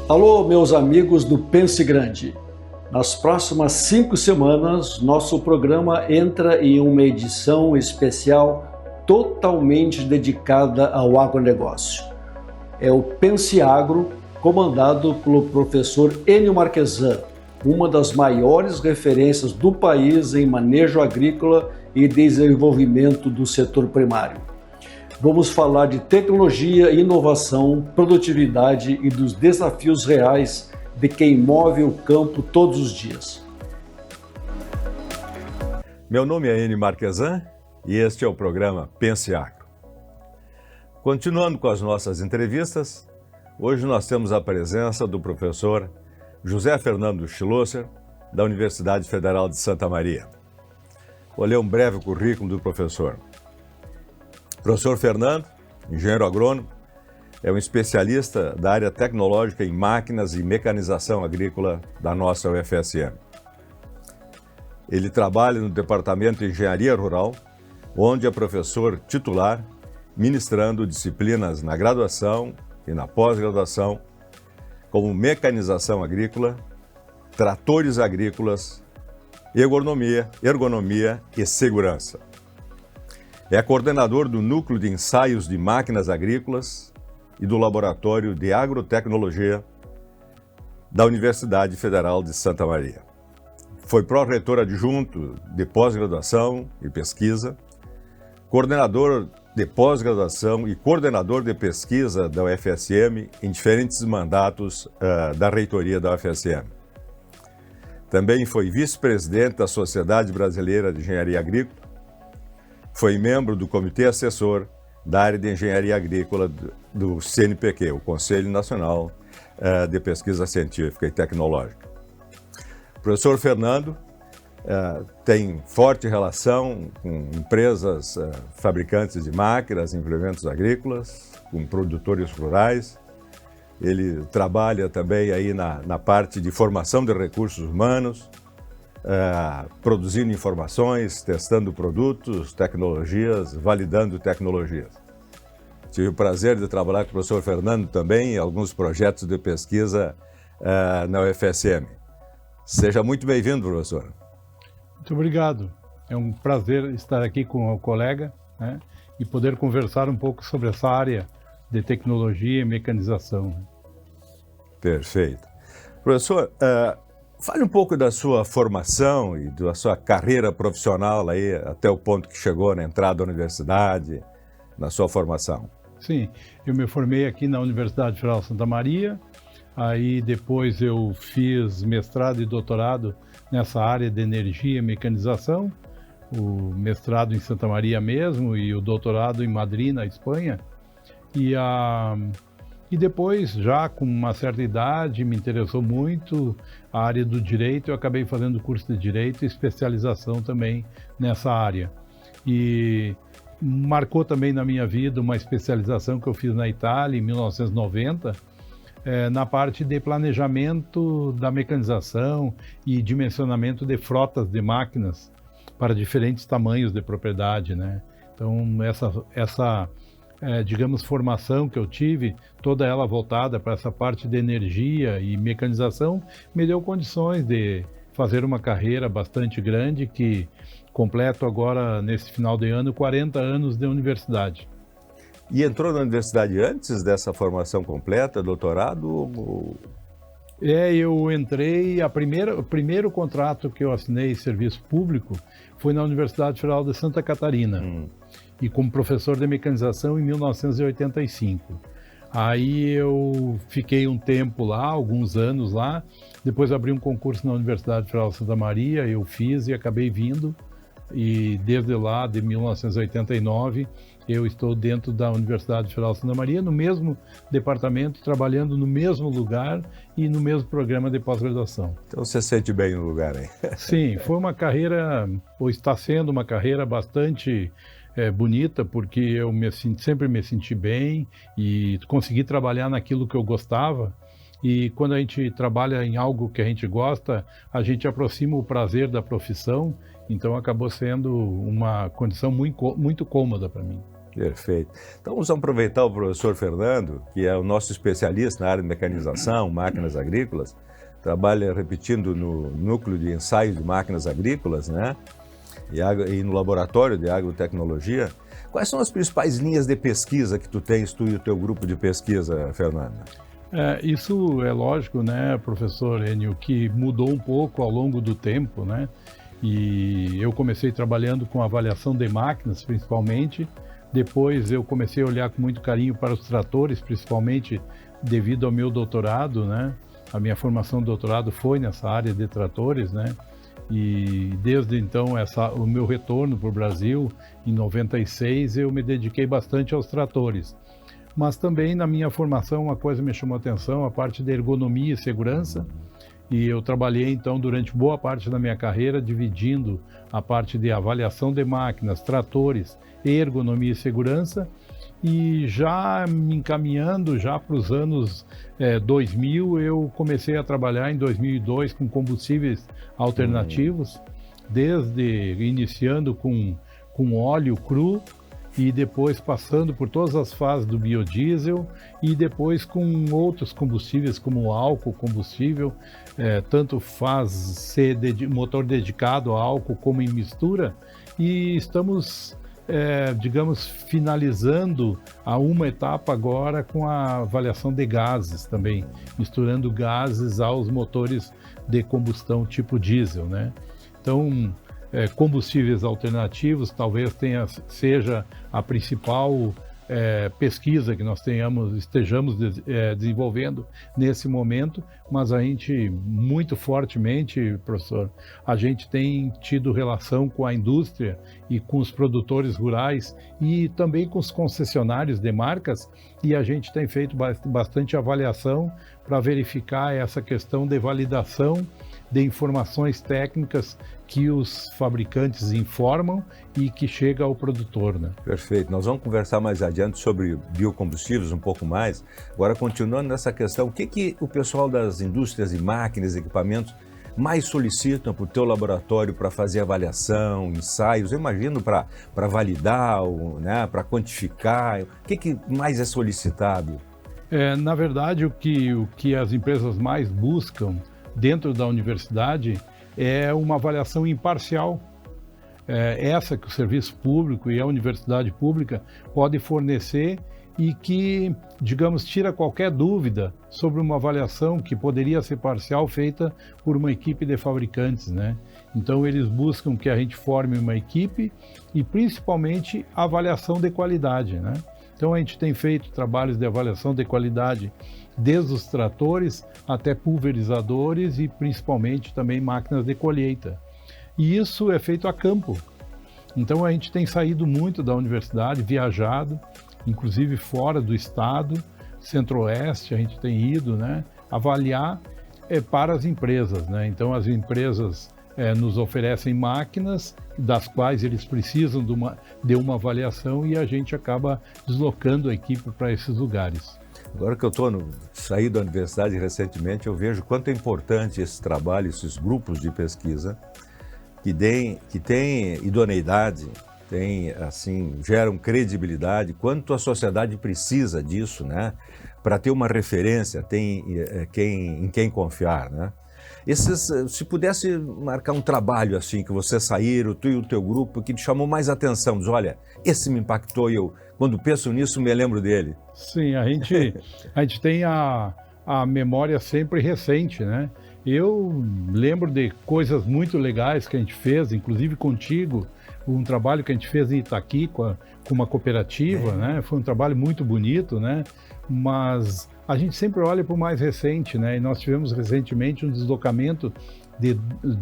Alô, meus amigos do Pense Grande. Nas próximas 5 semanas, nosso programa entra em uma edição especial totalmente dedicada ao agronegócio. É o Pense Agro, comandado pelo professor Enio Marquesan, uma das maiores referências do país em manejo agrícola e desenvolvimento do setor primário. Vamos falar de tecnologia, inovação, produtividade e dos desafios reais de quem move o campo todos os dias. Meu nome é Enio Marquesan e este é o programa Pense Agro. Continuando com as nossas entrevistas, hoje nós temos a presença do professor José Fernando Schlosser, da Universidade Federal de Santa Maria. Vou ler um breve currículo do professor. Professor Fernando, engenheiro agrônomo, é um especialista da área tecnológica em máquinas e mecanização agrícola da nossa UFSM. Ele trabalha no Departamento de Engenharia Rural, onde é professor titular, ministrando disciplinas na graduação e na pós-graduação, como mecanização agrícola, tratores agrícolas, ergonomia e segurança. É coordenador do Núcleo de Ensaios de Máquinas Agrícolas e do Laboratório de Agrotecnologia da Universidade Federal de Santa Maria. Foi pró-reitor adjunto de pós-graduação e pesquisa, coordenador de pós-graduação e coordenador de pesquisa da UFSM em diferentes mandatos da reitoria da UFSM. Também foi vice-presidente da Sociedade Brasileira de Engenharia Agrícola. Foi membro do Comitê Assessor da área de Engenharia Agrícola do CNPq, o Conselho Nacional de Pesquisa Científica e Tecnológica. O professor Fernando tem forte relação com empresas fabricantes de máquinas, implementos agrícolas, com produtores rurais. Ele trabalha também aí na parte de formação de recursos humanos, produzindo informações, testando produtos, tecnologias, validando tecnologias. Tive o prazer de trabalhar com o professor Fernando também em alguns projetos de pesquisa na UFSM. Seja muito bem-vindo, professor. Muito obrigado. É um prazer estar aqui com o colega, né, e poder conversar um pouco sobre essa área de tecnologia e mecanização. Perfeito. Professor, fale um pouco da sua formação e da sua carreira profissional aí, até o ponto que chegou na entrada da universidade, na sua formação. Sim, eu me formei aqui na Universidade Federal de Santa Maria, aí depois eu fiz mestrado e doutorado nessa área de energia e mecanização, o mestrado em Santa Maria mesmo e o doutorado em Madrid, na Espanha. E depois, já com uma certa idade, me interessou muito a área do direito, eu acabei fazendo curso de direito e especialização também nessa área. E marcou também na minha vida uma especialização que eu fiz na Itália em 1990, na parte de planejamento da mecanização e dimensionamento de frotas de máquinas para diferentes tamanhos de propriedade, né? Então, essa digamos, formação que eu tive, toda ela voltada para essa parte de energia e mecanização, me deu condições de fazer uma carreira bastante grande que completo agora, nesse final de ano, 40 anos de universidade. E entrou na universidade antes dessa formação completa, doutorado? Eu entrei, o primeiro contrato que eu assinei serviço público foi na Universidade Federal de Santa Catarina. E como professor de mecanização em 1985. Aí eu fiquei um tempo lá, alguns anos lá, depois abri um concurso na Universidade Federal de Santa Maria, eu fiz e acabei vindo, e desde lá, de 1989, eu estou dentro da Universidade Federal de Santa Maria, no mesmo departamento, trabalhando no mesmo lugar e no mesmo programa de pós-graduação. Então você sente bem no lugar aí. Sim, foi uma carreira, ou está sendo uma carreira bastante bonita, porque eu sempre me senti bem e consegui trabalhar naquilo que eu gostava. E quando a gente trabalha em algo que a gente gosta, a gente aproxima o prazer da profissão, então acabou sendo uma condição muito cômoda para mim. Perfeito. Então vamos aproveitar o professor Fernando, que é o nosso especialista na área de mecanização, máquinas agrícolas, trabalha, repetindo, no núcleo de ensaio de máquinas agrícolas, né? E no laboratório de agrotecnologia. Quais são as principais linhas de pesquisa que tu e o teu grupo de pesquisa, Fernando? Isso é lógico, né, professor Enio, que mudou um pouco ao longo do tempo, né? E eu comecei trabalhando com avaliação de máquinas, principalmente. Depois eu comecei a olhar com muito carinho para os tratores, principalmente devido ao meu doutorado, né? A minha formação de doutorado foi nessa área de tratores, né? E desde então, o meu retorno para o Brasil, em 96, eu me dediquei bastante aos tratores. Mas também na minha formação, uma coisa me chamou a atenção, a parte de ergonomia e segurança. E eu trabalhei então durante boa parte da minha carreira dividindo a parte de avaliação de máquinas, tratores, ergonomia e segurança. E já me encaminhando já para os anos 2000, eu comecei a trabalhar em 2002 com combustíveis alternativos, iniciando com óleo cru e depois passando por todas as fases do biodiesel e depois com outros combustíveis como álcool combustível, tanto faz ser motor dedicado a álcool como em mistura, e estamos digamos, finalizando uma etapa agora com a avaliação de gases também, misturando gases aos motores de combustão tipo diesel, né? Então, combustíveis alternativos talvez seja a principal pesquisa que nós estejamos desenvolvendo nesse momento, mas a gente, muito fortemente, professor, a gente tem tido relação com a indústria e com os produtores rurais e também com os concessionários de marcas, e a gente tem feito bastante avaliação para verificar essa questão de validação de informações técnicas que os fabricantes informam e que chega ao produtor, né? Perfeito. Nós vamos conversar mais adiante sobre biocombustíveis um pouco mais. Agora, continuando nessa questão, o que o pessoal das indústrias de máquinas e equipamentos mais solicitam para o teu laboratório para fazer avaliação, ensaios? Eu imagino para validar, né, para quantificar. O que mais é solicitado? Na verdade, o que as empresas mais buscam dentro da universidade é uma avaliação imparcial, essa que o serviço público e a universidade pública podem fornecer e que, digamos, tira qualquer dúvida sobre uma avaliação que poderia ser parcial feita por uma equipe de fabricantes, né? Então eles buscam que a gente forme uma equipe e principalmente avaliação de qualidade, né? Então a gente tem feito trabalhos de avaliação de qualidade desde os tratores até pulverizadores e principalmente também máquinas de colheita. E isso é feito a campo. Então a gente tem saído muito da universidade, viajado, inclusive fora do estado, centro-oeste, a gente tem ido, né, avaliar para as empresas, né? Então as empresas nos oferecem máquinas das quais eles precisam de uma avaliação e a gente acaba deslocando a equipe para esses lugares. Agora que eu saí da universidade recentemente, eu vejo quanto é importante esse trabalho, esses grupos de pesquisa que têm idoneidade, geram credibilidade, quanto a sociedade precisa disso, né? Para ter uma referência, em quem confiar, né? Se pudesse marcar um trabalho assim, que você saíram, tu e o teu grupo, que te chamou mais atenção, diz, olha, esse me impactou e eu, quando penso nisso, me lembro dele. Sim, a gente tem a memória sempre recente, né? Eu lembro de coisas muito legais que a gente fez, inclusive contigo, um trabalho que a gente fez em Itaqui com uma cooperativa, né? Foi um trabalho muito bonito, né? Mas a gente sempre olha para o mais recente, né? E nós tivemos recentemente um deslocamento de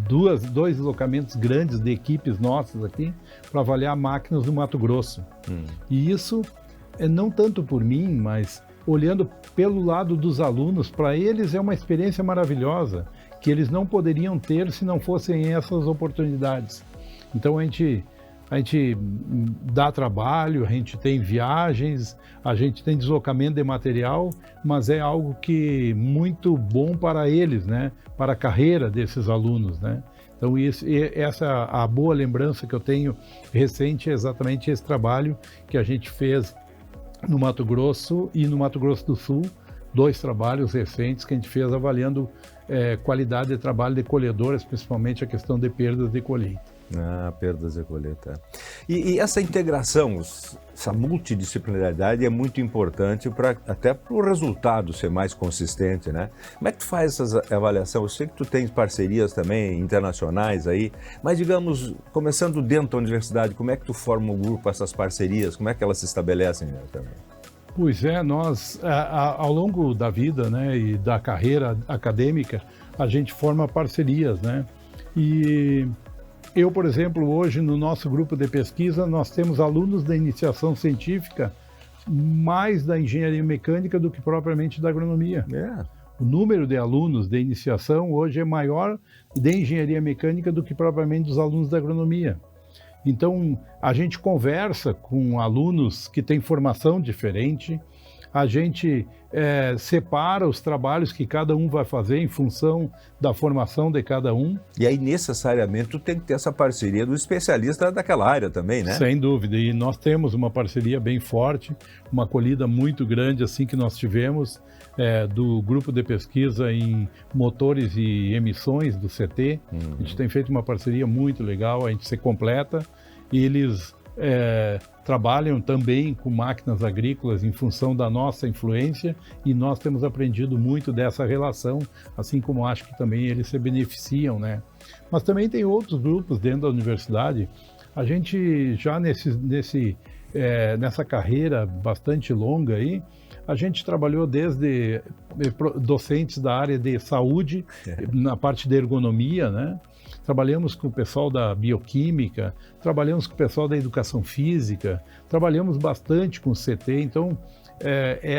dois deslocamentos grandes de equipes nossas aqui para avaliar máquinas do Mato Grosso. E isso é não tanto por mim, mas olhando pelo lado dos alunos, para eles é uma experiência maravilhosa que eles não poderiam ter se não fossem essas oportunidades. Então a gente dá trabalho, a gente tem viagens, a gente tem deslocamento de material, mas é algo que muito bom para eles, né? Para a carreira desses alunos, né? Então essa a boa lembrança que eu tenho recente é exatamente esse trabalho que a gente fez no Mato Grosso e no Mato Grosso do Sul, 2 trabalhos recentes que a gente fez avaliando qualidade de trabalho de colhedoras, principalmente a questão de perdas de colheita. Perdas de colheita. E essa integração, essa multidisciplinaridade é muito importante até para o resultado ser mais consistente, né? Como é que tu faz essa avaliação? Eu sei que tu tens parcerias também internacionais aí, mas digamos, começando dentro da universidade, como é que tu forma um grupo, essas parcerias, como é que elas se estabelecem, né, também? Pois é, nós, ao longo da vida, né, e da carreira acadêmica, a gente forma parcerias, né? E eu, por exemplo, hoje no nosso grupo de pesquisa, nós temos alunos da iniciação científica mais da engenharia mecânica do que propriamente da agronomia. O número de alunos de iniciação hoje é maior de engenharia mecânica do que propriamente dos alunos da agronomia. Então, a gente conversa com alunos que têm formação diferente, a gente separa os trabalhos que cada um vai fazer em função da formação de cada um. E aí, necessariamente, tu tem que ter essa parceria do especialista daquela área também, né? Sem dúvida, e nós temos uma parceria bem forte, uma acolhida muito grande assim que nós tivemos do grupo de pesquisa em motores e emissões do CT. A gente tem feito uma parceria muito legal, a gente se completa, e eles trabalham também com máquinas agrícolas em função da nossa influência, e nós temos aprendido muito dessa relação, assim como acho que também eles se beneficiam, né? Mas também tem outros grupos dentro da universidade. A gente já nessa carreira bastante longa aí, a gente trabalhou desde docentes da área de saúde, na parte de ergonomia, né? Trabalhamos com o pessoal da bioquímica, trabalhamos com o pessoal da educação física, trabalhamos bastante com o CT. Então,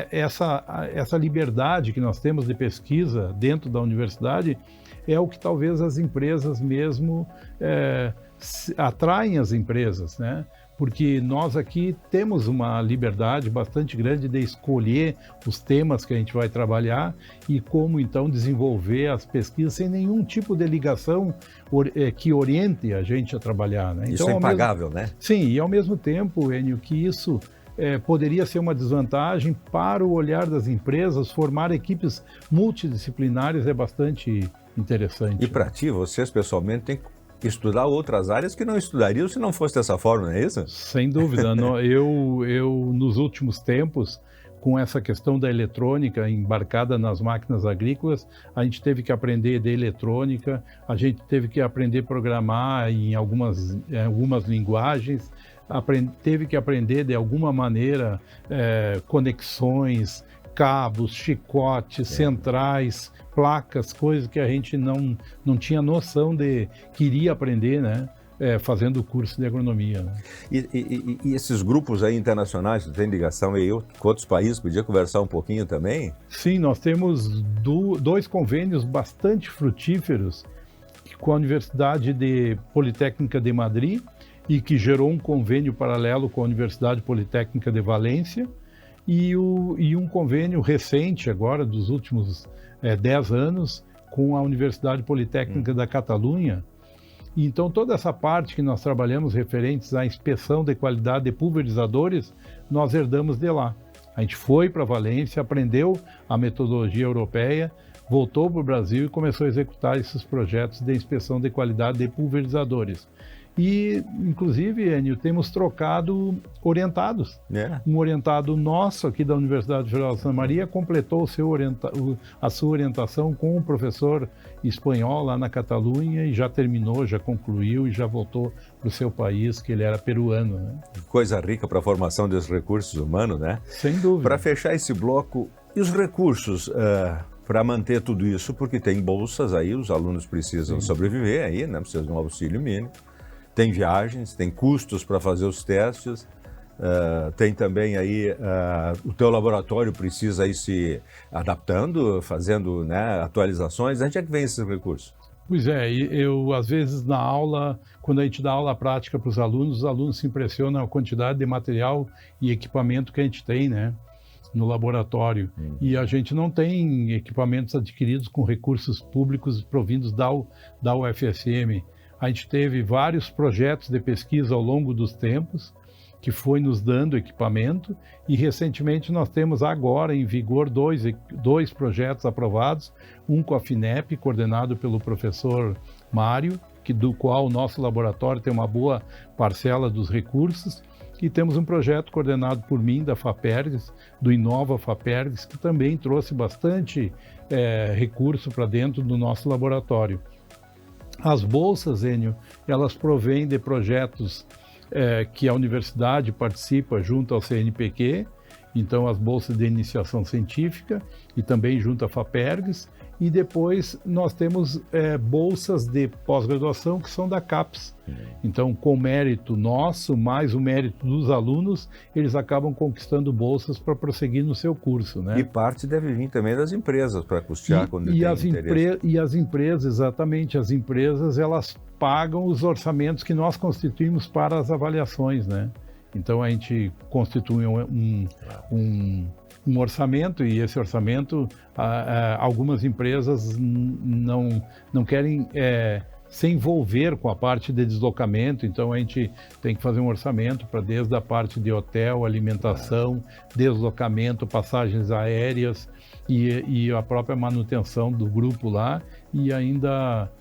essa liberdade que nós temos de pesquisa dentro da universidade é o que talvez as empresas mesmo atraem as empresas, né? Porque nós aqui temos uma liberdade bastante grande de escolher os temas que a gente vai trabalhar e como então desenvolver as pesquisas sem nenhum tipo de ligação que oriente a gente a trabalhar, né? Isso então, é impagável, né? Sim, e ao mesmo tempo, Enio, que isso poderia ser uma desvantagem para o olhar das empresas, formar equipes multidisciplinares é bastante interessante. E para ti, vocês pessoalmente têm que estudar outras áreas que não estudariam se não fosse dessa forma, não é isso? Sem dúvida. Eu, nos últimos tempos, com essa questão da eletrônica embarcada nas máquinas agrícolas, a gente teve que aprender de eletrônica, a gente teve que aprender a programar em algumas linguagens, teve que aprender de alguma maneira conexões, cabos, chicotes, centrais, placas, coisas que a gente não tinha noção de que iria aprender, né? Fazendo o curso de agronomia. Né? E esses grupos aí internacionais, tu tem ligação aí com outros países, podia conversar um pouquinho também? Sim, nós temos 2 convênios bastante frutíferos com a Universidade Politécnica de Madrid e que gerou um convênio paralelo com a Universidade Politécnica de Valência e um convênio recente agora, dos últimos 10 anos, com a Universidade Politécnica da Catalunha. Então, toda essa parte que nós trabalhamos referentes à inspeção de qualidade de pulverizadores, nós herdamos de lá. A gente foi para Valência, aprendeu a metodologia europeia, voltou para o Brasil e começou a executar esses projetos de inspeção de qualidade de pulverizadores. E, inclusive, Enio, temos trocado orientados. Um orientado nosso aqui da Universidade Federal de Santa Maria completou a sua orientação com um professor espanhol lá na Catalunha e já terminou, já concluiu e já voltou para o seu país, que ele era peruano. Né? Coisa rica para a formação desses recursos humanos, né? Sem dúvida. Para fechar esse bloco, e os recursos para manter tudo isso? Porque tem bolsas aí, os alunos precisam sobreviver aí, né? Precisam de um auxílio mínimo. Tem viagens, tem custos para fazer os testes, tem também aí, o teu laboratório precisa ir se adaptando, fazendo, né, atualizações. Onde é que vem esses recursos? Pois é, eu às vezes na aula, quando a gente dá aula prática para os alunos se impressionam a quantidade de material e equipamento que a gente tem, né, no laboratório. E a gente não tem equipamentos adquiridos com recursos públicos provindos da UFSM. A gente teve vários projetos de pesquisa ao longo dos tempos, que foi nos dando equipamento, e recentemente nós temos agora em vigor dois projetos aprovados, um com a FINEP, coordenado pelo professor Mário, do qual o nosso laboratório tem uma boa parcela dos recursos, e temos um projeto coordenado por mim, da FAPERGS, do Inova FAPERGS, que também trouxe bastante recurso para dentro do nosso laboratório. As bolsas, Enio, elas provêm de projetos que a universidade participa junto ao CNPq, então as bolsas de iniciação científica e também junto à FAPERGS, e depois nós temos bolsas de pós-graduação que são da CAPES. Então, com mérito nosso, mais o mérito dos alunos, eles acabam conquistando bolsas para prosseguir no seu curso, né? E parte deve vir também das empresas para custear quando tem interesse. E as empresas, exatamente, as empresas, elas pagam os orçamentos que nós constituímos para as avaliações, né? Então a gente constitui um orçamento, e esse orçamento, algumas empresas não querem se envolver com a parte de deslocamento, então a gente tem que fazer um orçamento para desde a parte de hotel, alimentação, deslocamento, passagens aéreas e a própria manutenção do grupo lá, e ainda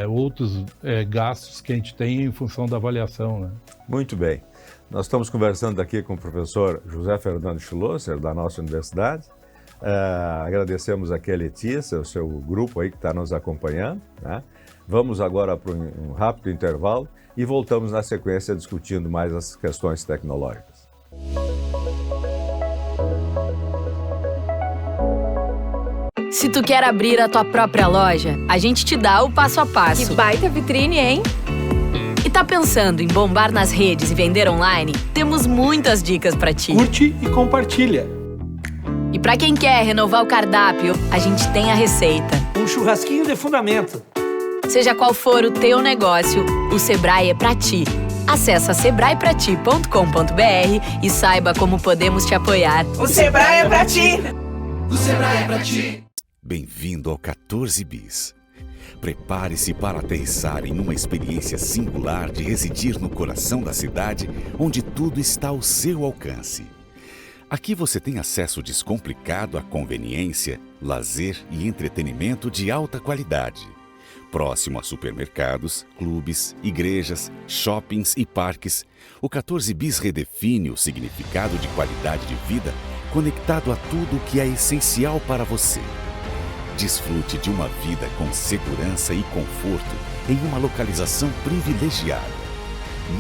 outros gastos que a gente tem em função da avaliação, né? Muito bem. Nós estamos conversando aqui com o professor José Fernando Schlosser, da nossa universidade. Agradecemos aqui a Letícia, o seu grupo aí que está nos acompanhando, né? Vamos agora para um rápido intervalo e voltamos na sequência discutindo mais as questões tecnológicas. Se tu quer abrir a tua própria loja, a gente te dá o passo a passo. Que baita vitrine, hein? E tá pensando em bombar nas redes e vender online? Temos muitas dicas pra ti. Curte e compartilha. E pra quem quer renovar o cardápio, a gente tem a receita. Um churrasquinho de fundamento. Seja qual for o teu negócio, o Sebrae é pra ti. Acesse sebraeprati.com.br e saiba como podemos te apoiar. O Sebrae é pra ti! O Sebrae é pra ti! Bem-vindo ao 14 Bis. Prepare-se para aterrissar em uma experiência singular de residir no coração da cidade, onde tudo está ao seu alcance. Aqui você tem acesso descomplicado à conveniência, lazer e entretenimento de alta qualidade. Próximo a supermercados, clubes, igrejas, shoppings e parques, o 14 Bis redefine o significado de qualidade de vida conectado a tudo o que é essencial para você. Desfrute de uma vida com segurança e conforto em uma localização privilegiada.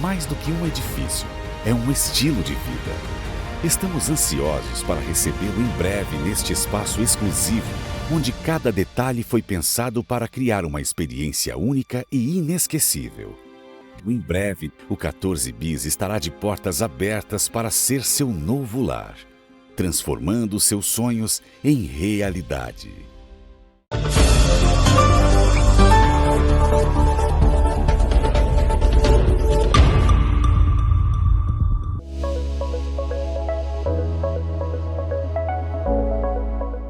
Mais do que um edifício, é um estilo de vida. Estamos ansiosos para recebê-lo em breve neste espaço exclusivo, onde cada detalhe foi pensado para criar uma experiência única e inesquecível. Em breve, o 14 Bis estará de portas abertas para ser seu novo lar, transformando seus sonhos em realidade.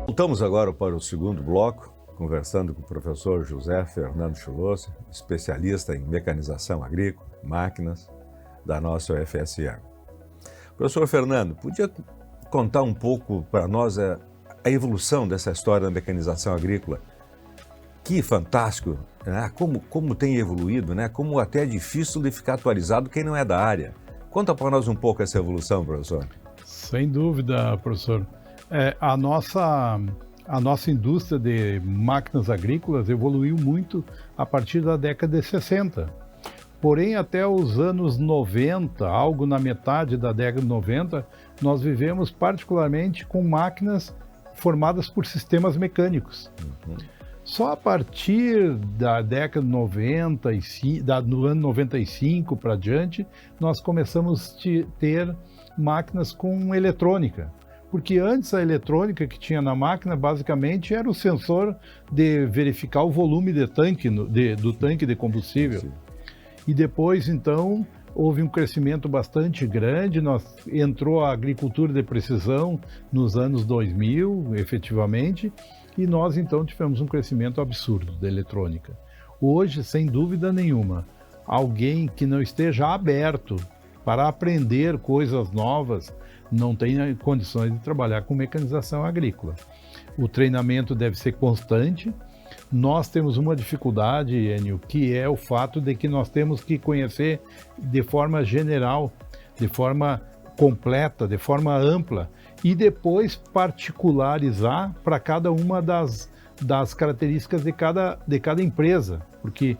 Voltamos agora para o segundo bloco, conversando com o professor José Fernando Schlosser, especialista em mecanização agrícola, máquinas, da nossa UFSM. Professor Fernando, podia contar um pouco para nós a evolução dessa história da mecanização agrícola? Que fantástico, né? Como tem evoluído, né? Como até é difícil de ficar atualizado quem não é da área. Conta para nós um pouco essa evolução, professor. Sem dúvida, professor. A nossa indústria de máquinas agrícolas evoluiu muito a partir da década de 60. Porém, até os anos 90, algo na metade da década de 90, nós vivemos particularmente com máquinas formadas por sistemas mecânicos. Só a partir da década de 95, do ano 95 para diante, nós começamos a ter máquinas com eletrônica. Porque antes a eletrônica que tinha na máquina basicamente era o sensor de verificar o volume de tanque, do tanque de combustível. Sim. E depois, então, houve um crescimento bastante grande, entrou a agricultura de precisão nos anos 2000, efetivamente, e nós, então, tivemos um crescimento absurdo da eletrônica. Hoje, sem dúvida nenhuma, alguém que não esteja aberto para aprender coisas novas não tem condições de trabalhar com mecanização agrícola. O treinamento deve ser constante. Nós temos uma dificuldade, Enio, que é o fato de que nós temos que conhecer de forma general, de forma completa, de forma ampla, e depois particularizar para cada uma das características de cada empresa, porque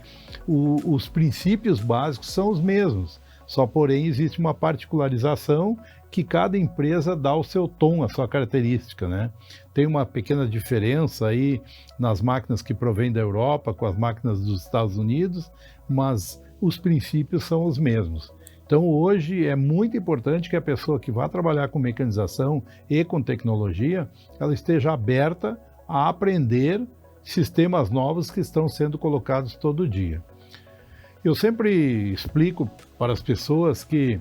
os princípios básicos são os mesmos, só porém existe uma particularização que cada empresa dá o seu tom, a sua característica, né? Tem uma pequena diferença aí nas máquinas que provêm da Europa com as máquinas dos Estados Unidos, mas os princípios são os mesmos. Então hoje é muito importante que a pessoa que vai trabalhar com mecanização e com tecnologia, ela esteja aberta a aprender sistemas novos que estão sendo colocados todo dia. Eu sempre explico para as pessoas que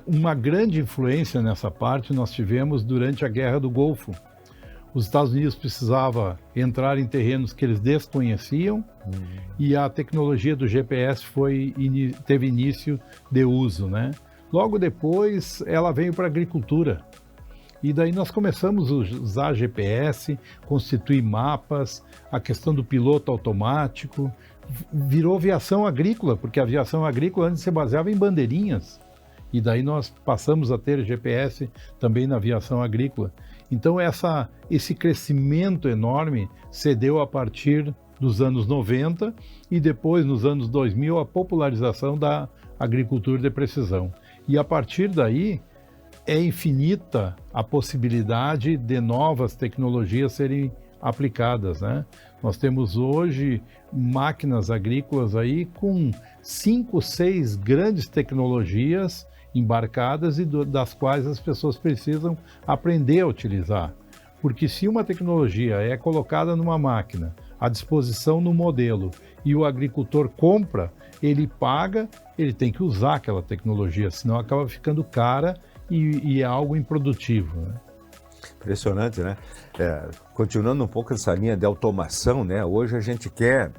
uma grande influência nessa parte nós tivemos durante a Guerra do Golfo. Os Estados Unidos precisavam entrar em terrenos que eles desconheciam e a tecnologia do GPS teve início de uso, né? Logo depois ela veio para a agricultura. E daí nós começamos a usar GPS, constituir mapas, a questão do piloto automático, virou aviação agrícola, porque a aviação agrícola antes se baseava em bandeirinhas. E daí nós passamos a ter GPS também na aviação agrícola. Então esse crescimento enorme se deu a partir dos anos 90 e depois, nos anos 2000, a popularização da agricultura de precisão. E a partir daí, é infinita a possibilidade de novas tecnologias serem aplicadas, né? Nós temos hoje máquinas agrícolas aí com 5, 6 grandes tecnologias embarcadas e das quais as pessoas precisam aprender a utilizar. Porque se uma tecnologia é colocada numa máquina, à disposição no modelo, e o agricultor compra, ele paga, ele tem que usar aquela tecnologia, senão acaba ficando cara e é algo improdutivo, né? Impressionante, né? Continuando um pouco essa linha de automação, né? Hoje a gente quer,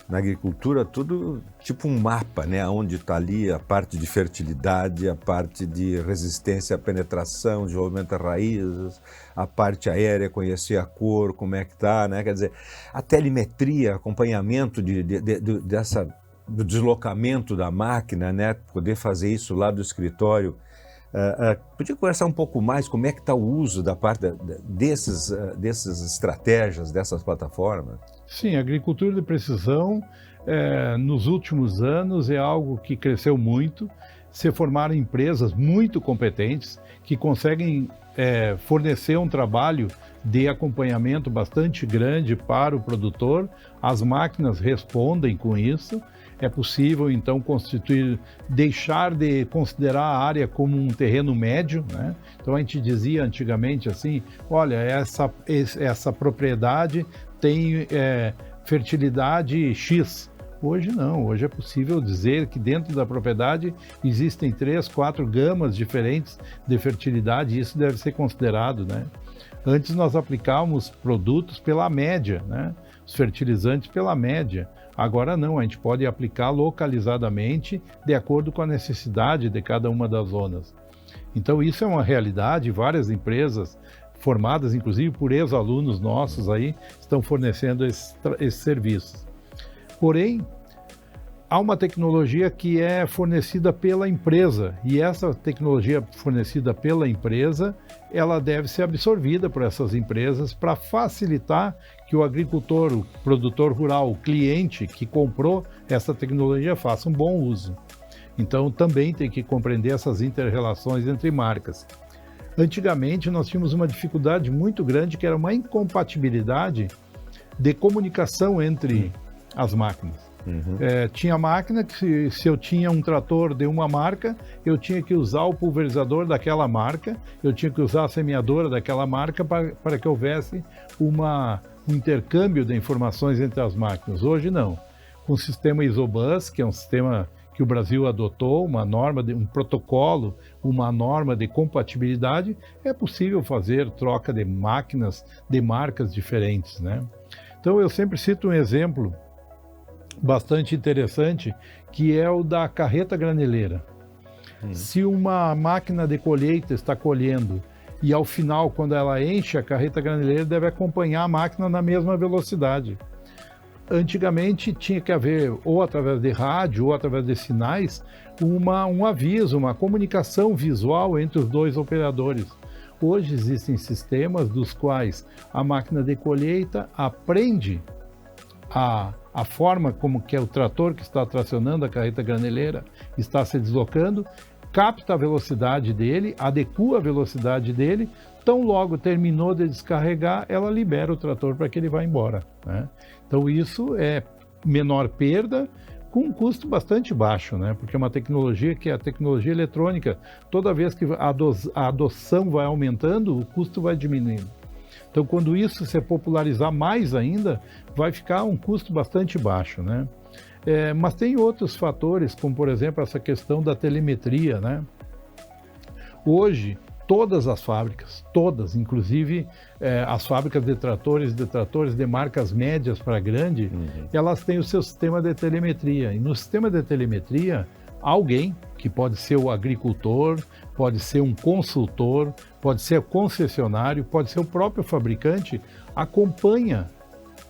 na agricultura, tudo tipo um mapa, né? Onde está ali a parte de fertilidade, a parte de resistência à penetração, desenvolvimento das raízes, a parte aérea, conhecer a cor, como é que está, né? Quer dizer, a telemetria, acompanhamento do deslocamento da máquina, né? Poder fazer isso lá do escritório. Podia conversar um pouco mais como é que está o uso da parte dessas estratégias, dessas plataformas? Sim, a agricultura de precisão nos últimos anos é algo que cresceu muito. Se formaram empresas muito competentes que conseguem fornecer um trabalho de acompanhamento bastante grande para o produtor. As máquinas respondem com isso. É possível, então, deixar de considerar a área como um terreno médio, né? Então, a gente dizia antigamente assim, olha, essa propriedade tem fertilidade X. Hoje não, hoje é possível dizer que dentro da propriedade existem 3, 4 gamas diferentes de fertilidade e isso deve ser considerado, né? Antes nós aplicávamos produtos pela média, né? Os fertilizantes pela média. Agora não, a gente pode aplicar localizadamente de acordo com a necessidade de cada uma das zonas. Então isso é uma realidade, várias empresas formadas inclusive por ex-alunos nossos aí estão fornecendo esses serviços. Porém, há uma tecnologia que é fornecida pela empresa e essa tecnologia fornecida pela empresa, ela deve ser absorvida por essas empresas para facilitar que o agricultor, o produtor rural, o cliente que comprou essa tecnologia faça um bom uso. Então também tem que compreender essas inter-relações entre marcas. Antigamente nós tínhamos uma dificuldade muito grande que era uma incompatibilidade de comunicação entre as máquinas. Tinha máquina que se eu tinha um trator de uma marca, eu tinha que usar o pulverizador daquela marca, eu tinha que usar a semeadora daquela marca para que houvesse um intercâmbio de informações entre as máquinas. Hoje não. Com o sistema Isobus, que é um sistema que o Brasil adotou, uma norma, um protocolo, uma norma de compatibilidade, é possível fazer troca de máquinas de marcas diferentes, né? Então eu sempre cito um exemplo bastante interessante, que é o da carreta graneleira. Se uma máquina de colheita está colhendo e ao final, quando ela enche, a carreta graneleira deve acompanhar a máquina na mesma velocidade. Antigamente tinha que haver, ou através de rádio ou através de sinais, um aviso, uma comunicação visual entre os dois operadores. Hoje existem sistemas dos quais a máquina de colheita aprende a forma como que é o trator que está tracionando a carreta graneleira está se deslocando, capta a velocidade dele, adequa a velocidade dele, tão logo terminou de descarregar, ela libera o trator para que ele vá embora, né? Então isso é menor perda, com um custo bastante baixo, né? Porque é uma tecnologia que é a tecnologia eletrônica. Toda vez que a adoção vai aumentando, o custo vai diminuindo. Então, quando isso se popularizar mais ainda, vai ficar um custo bastante baixo, né? Mas tem outros fatores, como por exemplo essa questão da telemetria, né? Hoje, todas as fábricas, todas, inclusive as fábricas de tratores de marcas médias para grande, elas têm o seu sistema de telemetria. E no sistema de telemetria, alguém, que pode ser o agricultor, pode ser um consultor, pode ser o concessionário, pode ser o próprio fabricante, acompanha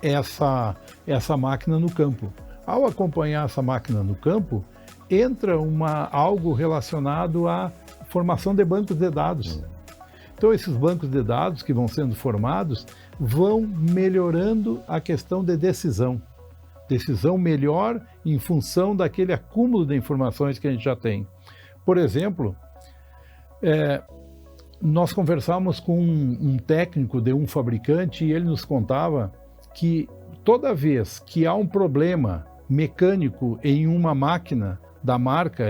essa máquina no campo. Ao acompanhar essa máquina no campo, entra algo relacionado à formação de bancos de dados. Então, esses bancos de dados que vão sendo formados vão melhorando a questão de decisão. Decisão melhor em função daquele acúmulo de informações que a gente já tem. Por exemplo, nós conversamos com um técnico de um fabricante e ele nos contava que toda vez que há um problema mecânico em uma máquina da marca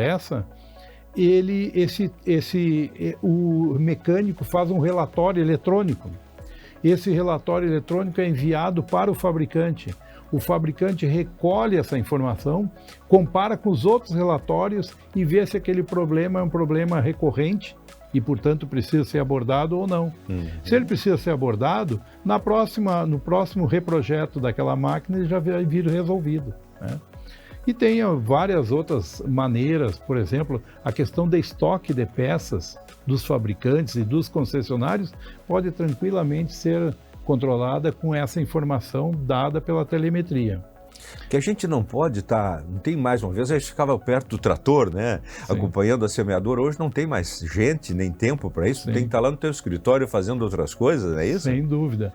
o mecânico faz um relatório eletrônico. Esse relatório eletrônico é enviado para o fabricante. O fabricante recolhe essa informação, compara com os outros relatórios e vê se aquele problema é um problema recorrente e, portanto, precisa ser abordado ou não. Se ele precisa ser abordado, no próximo reprojeto daquela máquina ele já vai vir resolvido, né? E tem várias outras maneiras, por exemplo, a questão de estoque de peças dos fabricantes e dos concessionários pode tranquilamente ser controlada com essa informação dada pela telemetria. Que a gente não pode não tem mais uma vez, a gente ficava perto do trator, né? Sim. Acompanhando a semeadora. Hoje não tem mais gente, nem tempo para isso. Sim. Tem que estar lá no teu escritório fazendo outras coisas, é isso? Sem dúvida.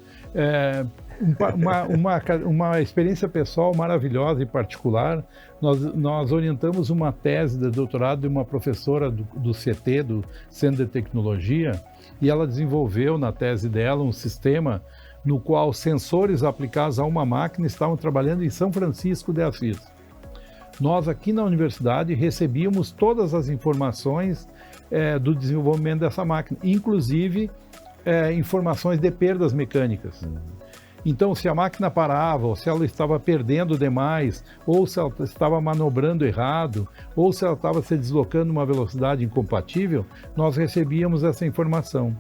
Uma experiência pessoal maravilhosa e particular. Nós orientamos uma tese de doutorado de uma professora do CT, do Centro de Tecnologia, e ela desenvolveu na tese dela um sistema no qual sensores aplicados a uma máquina estavam trabalhando em São Francisco de Assis. Nós aqui na universidade recebíamos todas as informações do desenvolvimento dessa máquina, inclusive informações de perdas mecânicas. Então, se a máquina parava, ou se ela estava perdendo demais, ou se ela estava manobrando errado, ou se ela estava se deslocando numa velocidade incompatível, nós recebíamos essa informação.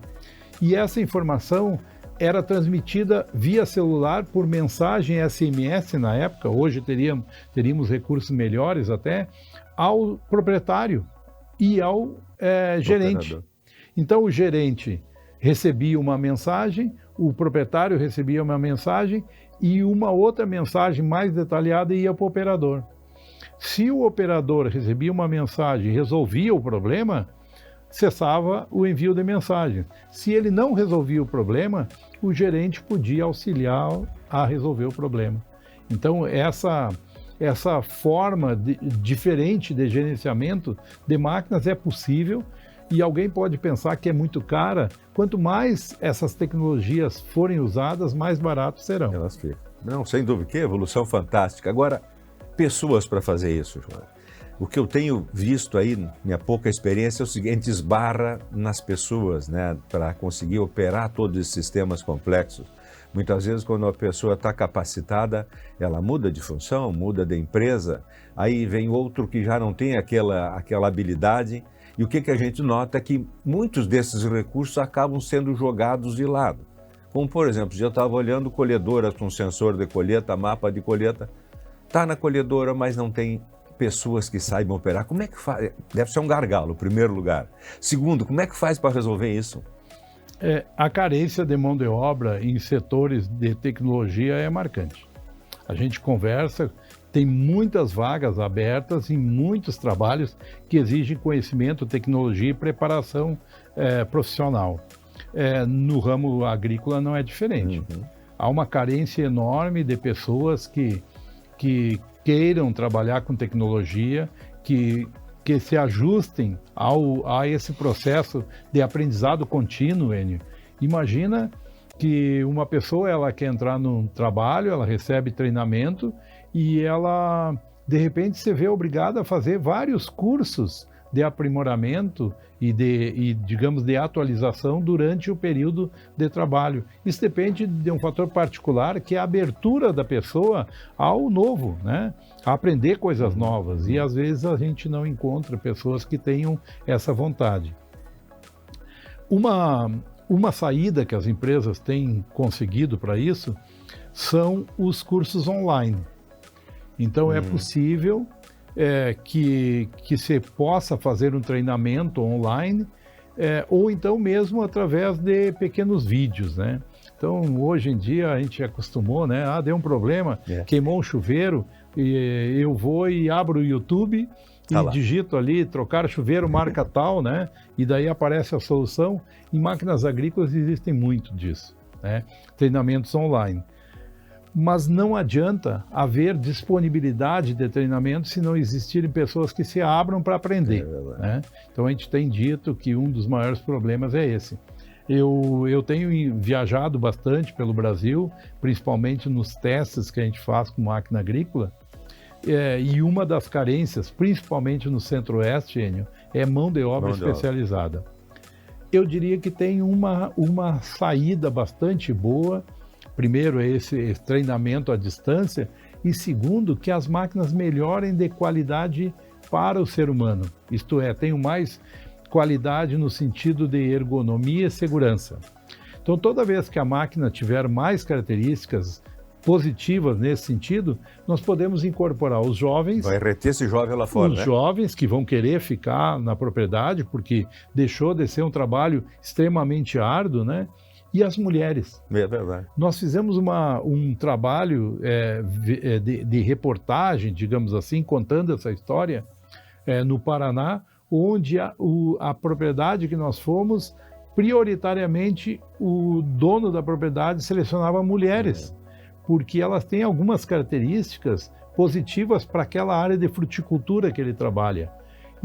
E essa informação era transmitida via celular por mensagem SMS na época, hoje teríamos recursos melhores até, ao proprietário e ao gerente. Então o gerente recebia uma mensagem, o proprietário recebia uma mensagem e uma outra mensagem mais detalhada ia para o operador. Se o operador recebia uma mensagem e resolvia o problema, cessava o envio de mensagem. Se ele não resolvia o problema, o gerente podia auxiliar a resolver o problema. Então, essa forma diferente de gerenciamento de máquinas é possível e alguém pode pensar que é muito cara. Quanto mais essas tecnologias forem usadas, mais baratos serão. Elas ficam. Não, sem dúvida, que evolução fantástica. Agora, pessoas para fazer isso, João. O que eu tenho visto aí, minha pouca experiência, é o seguinte: esbarra nas pessoas, né, para conseguir operar todos esses sistemas complexos. Muitas vezes, quando a pessoa está capacitada, ela muda de função, muda de empresa, aí vem outro que já não tem aquela habilidade, e o que a gente nota é que muitos desses recursos acabam sendo jogados de lado. Como, por exemplo, eu estava olhando colhedoras com sensor de colheita, mapa de colheita, está na colhedora, mas não tem pessoas que saibam operar. Como é que faz? Deve ser um gargalo, em primeiro lugar. Segundo, como é que faz para resolver isso? A carência de mão de obra em setores de tecnologia é marcante. A gente conversa, tem muitas vagas abertas em muitos trabalhos que exigem conhecimento, tecnologia e preparação profissional. No ramo agrícola não é diferente. Há uma carência enorme de pessoas que queiram trabalhar com tecnologia, que se ajustem a esse processo de aprendizado contínuo, Enio. Imagina que uma pessoa ela quer entrar num trabalho, ela recebe treinamento e ela, de repente, se vê obrigada a fazer vários cursos de aprimoramento e digamos, de atualização durante o período de trabalho. Isso depende de um fator particular, que é a abertura da pessoa ao novo, né? A aprender coisas novas. E, às vezes, a gente não encontra pessoas que tenham essa vontade. Uma saída que as empresas têm conseguido para isso são os cursos online. Então, é possível que se possa fazer um treinamento online ou então mesmo através de pequenos vídeos, né? Então, hoje em dia, a gente acostumou, né? Deu um problema, queimou um chuveiro, e eu vou e abro o YouTube e digito ali, trocar chuveiro marca tal, né? E daí aparece a solução. Em máquinas agrícolas existem muito disso, né? Treinamentos online. Mas não adianta haver disponibilidade de treinamento se não existirem pessoas que se abram para aprender, né? Então a gente tem dito que um dos maiores problemas é esse. Eu tenho viajado bastante pelo Brasil, principalmente nos testes que a gente faz com máquina agrícola, e uma das carências, principalmente no Centro-Oeste, Enio, é mão de obra especializada. Eu diria que tem uma saída bastante boa. Primeiro, é esse treinamento à distância, e segundo, que as máquinas melhorem de qualidade para o ser humano. Isto é, tenham mais qualidade no sentido de ergonomia e segurança. Então, toda vez que a máquina tiver mais características positivas nesse sentido, nós podemos incorporar os jovens... Vai reter esse jovem lá fora, os jovens que vão querer ficar na propriedade, porque deixou de ser um trabalho extremamente árduo, né? E as mulheres. É verdade. Nós fizemos um trabalho de reportagem, digamos assim, contando essa história no Paraná, onde a propriedade que nós fomos, prioritariamente o dono da propriedade selecionava mulheres, porque elas têm algumas características positivas para aquela área de fruticultura que ele trabalha.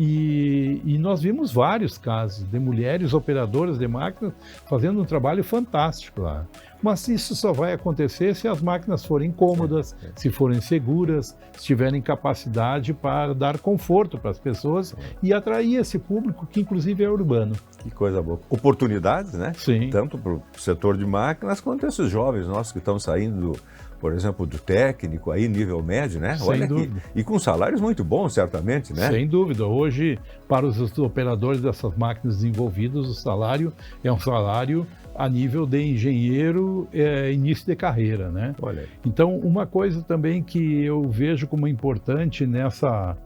E nós vimos vários casos de mulheres operadoras de máquinas fazendo um trabalho fantástico lá. Mas isso só vai acontecer se as máquinas forem cômodas, se forem seguras, se tiverem capacidade para dar conforto para as pessoas e atrair esse público que inclusive é urbano. Que coisa boa. Oportunidades, né? Sim. Tanto para o setor de máquinas quanto esses jovens nossos que estão saindo por exemplo, do técnico aí, nível médio, né? Sem dúvida. E com salários muito bons, certamente, né? Sem dúvida. Hoje, para os operadores dessas máquinas desenvolvidas, o salário é um salário a nível de engenheiro início de carreira, né? Olha aí. Então, uma coisa também que eu vejo como importante nessa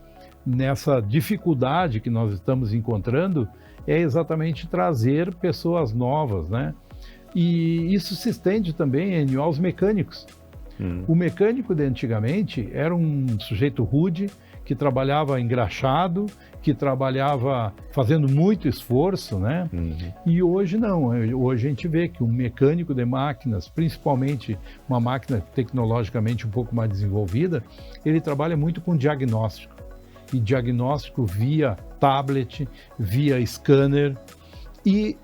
dificuldade que nós estamos encontrando é exatamente trazer pessoas novas, né? E isso se estende também, Enio, aos mecânicos. O mecânico de antigamente era um sujeito rude, que trabalhava engraxado, que trabalhava fazendo muito esforço, né? E hoje não. Hoje a gente vê que um mecânico de máquinas, principalmente uma máquina tecnologicamente um pouco mais desenvolvida, ele trabalha muito com diagnóstico. E diagnóstico via tablet, via scanner, e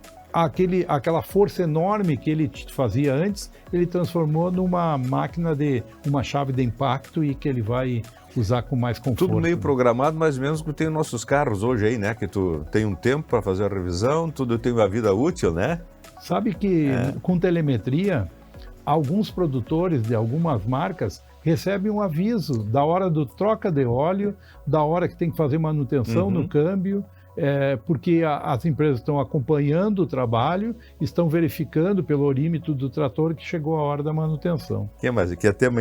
aquela força enorme que ele fazia antes, ele transformou numa máquina de uma chave de impacto e que ele vai usar com mais conforto. Tudo meio programado, mais ou menos que tem nossos carros hoje aí, né? Que tu tem um tempo para fazer a revisão, tudo tem uma vida útil, né? Sabe que com telemetria, alguns produtores de algumas marcas recebem um aviso da hora do troca de óleo, da hora que tem que fazer manutenção no câmbio. porque as empresas estão acompanhando o trabalho, estão verificando pelo orímetro do trator que chegou a hora da manutenção. Que é tema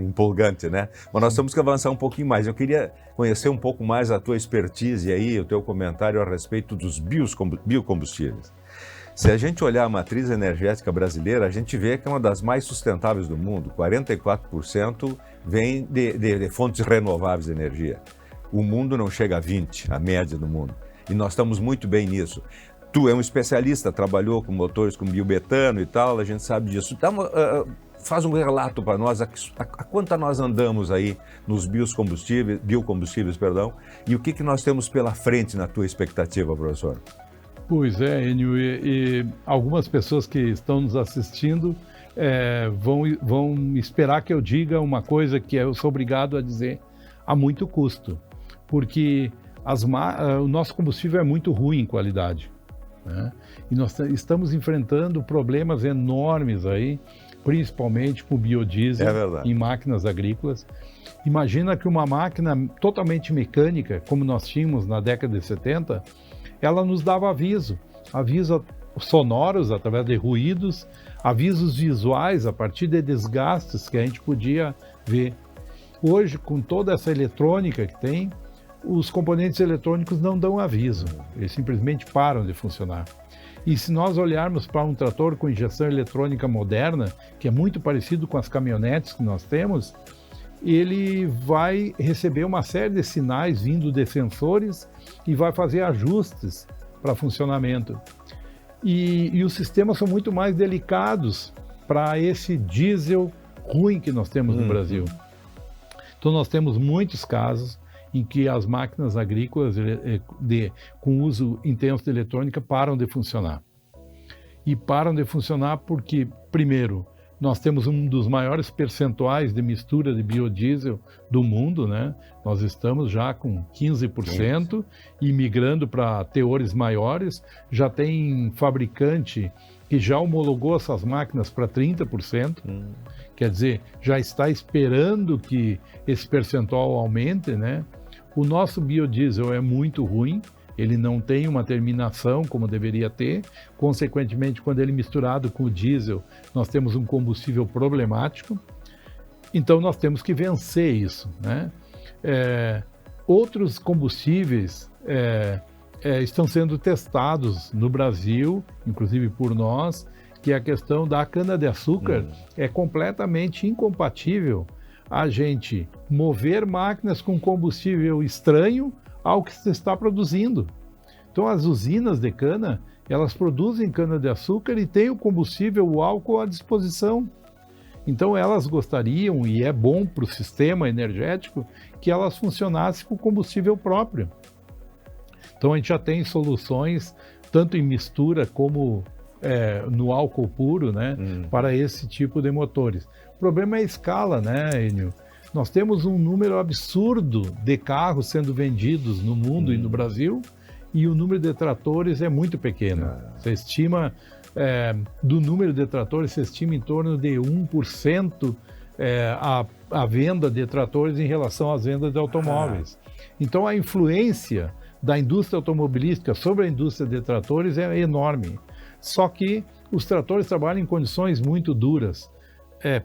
empolgante, né? Mas nós temos que avançar um pouquinho mais. Eu queria conhecer um pouco mais a tua expertise aí, o teu comentário a respeito dos biocombustíveis. Se a gente olhar a matriz energética brasileira, a gente vê que é uma das mais sustentáveis do mundo. 44% vem de fontes renováveis de energia. O mundo não chega a 20%, a média do mundo. E nós estamos muito bem nisso. Tu é um especialista, trabalhou com motores com biobetano e tal, a gente sabe disso. Então, faz um relato para nós, a quanto nós andamos aí nos biocombustíveis, e o que nós temos pela frente na tua expectativa, professor? Pois é, Enio, e algumas pessoas que estão nos assistindo vão esperar que eu diga uma coisa que eu sou obrigado a dizer a muito custo, porque o nosso combustível é muito ruim em qualidade, né? E nós estamos enfrentando problemas enormes aí, principalmente com o biodiesel em máquinas agrícolas. Imagina que uma máquina totalmente mecânica, como nós tínhamos na década de 70, ela nos dava avisos sonoros através de ruídos, avisos visuais a partir de desgastes que a gente podia ver. Hoje, com toda essa eletrônica que tem, os componentes eletrônicos não dão aviso, eles simplesmente param de funcionar. E se nós olharmos para um trator com injeção eletrônica moderna, que é muito parecido com as caminhonetes que nós temos, ele vai receber uma série de sinais vindo de sensores e vai fazer ajustes para funcionamento. E os sistemas são muito mais delicados para esse diesel ruim que nós temos no Brasil. Então nós temos muitos casos em que as máquinas agrícolas com uso intenso de eletrônica param de funcionar. E param de funcionar porque, primeiro, nós temos um dos maiores percentuais de mistura de biodiesel do mundo, né? Nós estamos já com 15% e migrando para teores maiores. Já tem fabricante que já homologou essas máquinas para 30%. Quer dizer, já está esperando que esse percentual aumente, né? O nosso biodiesel é muito ruim. Ele não tem uma terminação como deveria ter, consequentemente, quando ele é misturado com o diesel, nós temos um combustível problemático, então nós temos que vencer isso, né? Outros combustíveis estão sendo testados no Brasil, inclusive por nós, que é a questão da cana-de-açúcar. É completamente incompatível a gente mover máquinas com combustível estranho ao que se está produzindo. Então as usinas de cana, elas produzem cana-de-açúcar e têm o combustível, o álcool à disposição. Então elas gostariam, e é bom para o sistema energético, que elas funcionassem com combustível próprio. Então a gente já tem soluções, tanto em mistura como no álcool puro, né, para esse tipo de motores. O problema é a escala, né, Enio? Nós temos um número absurdo de carros sendo vendidos no mundo e no Brasil, e o número de tratores é muito pequeno. Você estima, do número de tratores, se estima em torno de 1% a venda de tratores em relação às vendas de automóveis. Então a influência da indústria automobilística sobre a indústria de tratores é enorme. Só que os tratores trabalham em condições muito duras.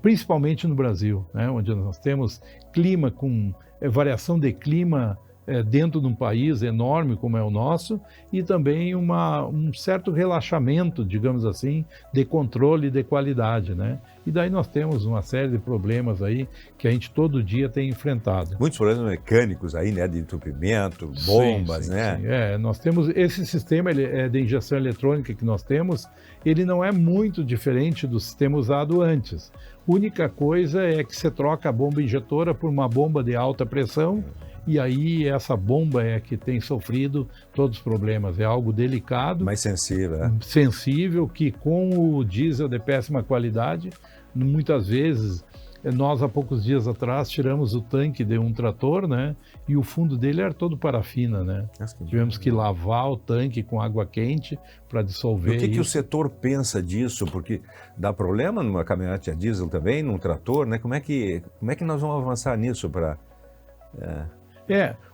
Principalmente no Brasil, né, onde nós temos clima com variação de clima dentro de um país enorme como é o nosso, e também um certo relaxamento, digamos assim, de controle de qualidade, né? E daí nós temos uma série de problemas aí que a gente todo dia tem enfrentado. Muitos problemas mecânicos aí, né, de entupimento, bombas, né? Sim. Nós temos esse sistema de injeção eletrônica que nós temos, ele não é muito diferente do sistema usado antes. A única coisa é que você troca a bomba injetora por uma bomba de alta pressão, e aí essa bomba é que tem sofrido todos os problemas. É algo delicado. Mais sensível, né? Sensível, que com o diesel de péssima qualidade, muitas vezes, nós há poucos dias atrás tiramos o tanque de um trator, né? E o fundo dele era todo parafina, né? Tivemos que lavar o tanque com água quente para dissolver. E o que o setor pensa disso? Porque dá problema numa caminhonete a diesel também, num trator, né? Como é que nós vamos avançar nisso para...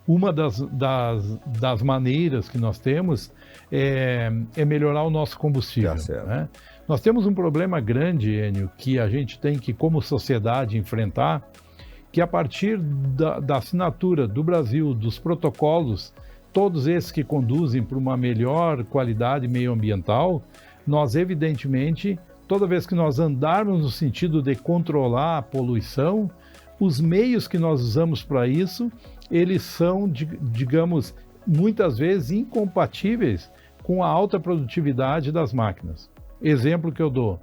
Uma das maneiras que nós temos é melhorar o nosso combustível. Né? Nós temos um problema grande, Enio, que a gente tem que, como sociedade, enfrentar, que a partir da assinatura do Brasil, dos protocolos, todos esses que conduzem para uma melhor qualidade meioambiental, nós, evidentemente, toda vez que nós andarmos no sentido de controlar a poluição, os meios que nós usamos para isso, eles são, digamos, muitas vezes incompatíveis com a alta produtividade das máquinas. Exemplo que eu dou,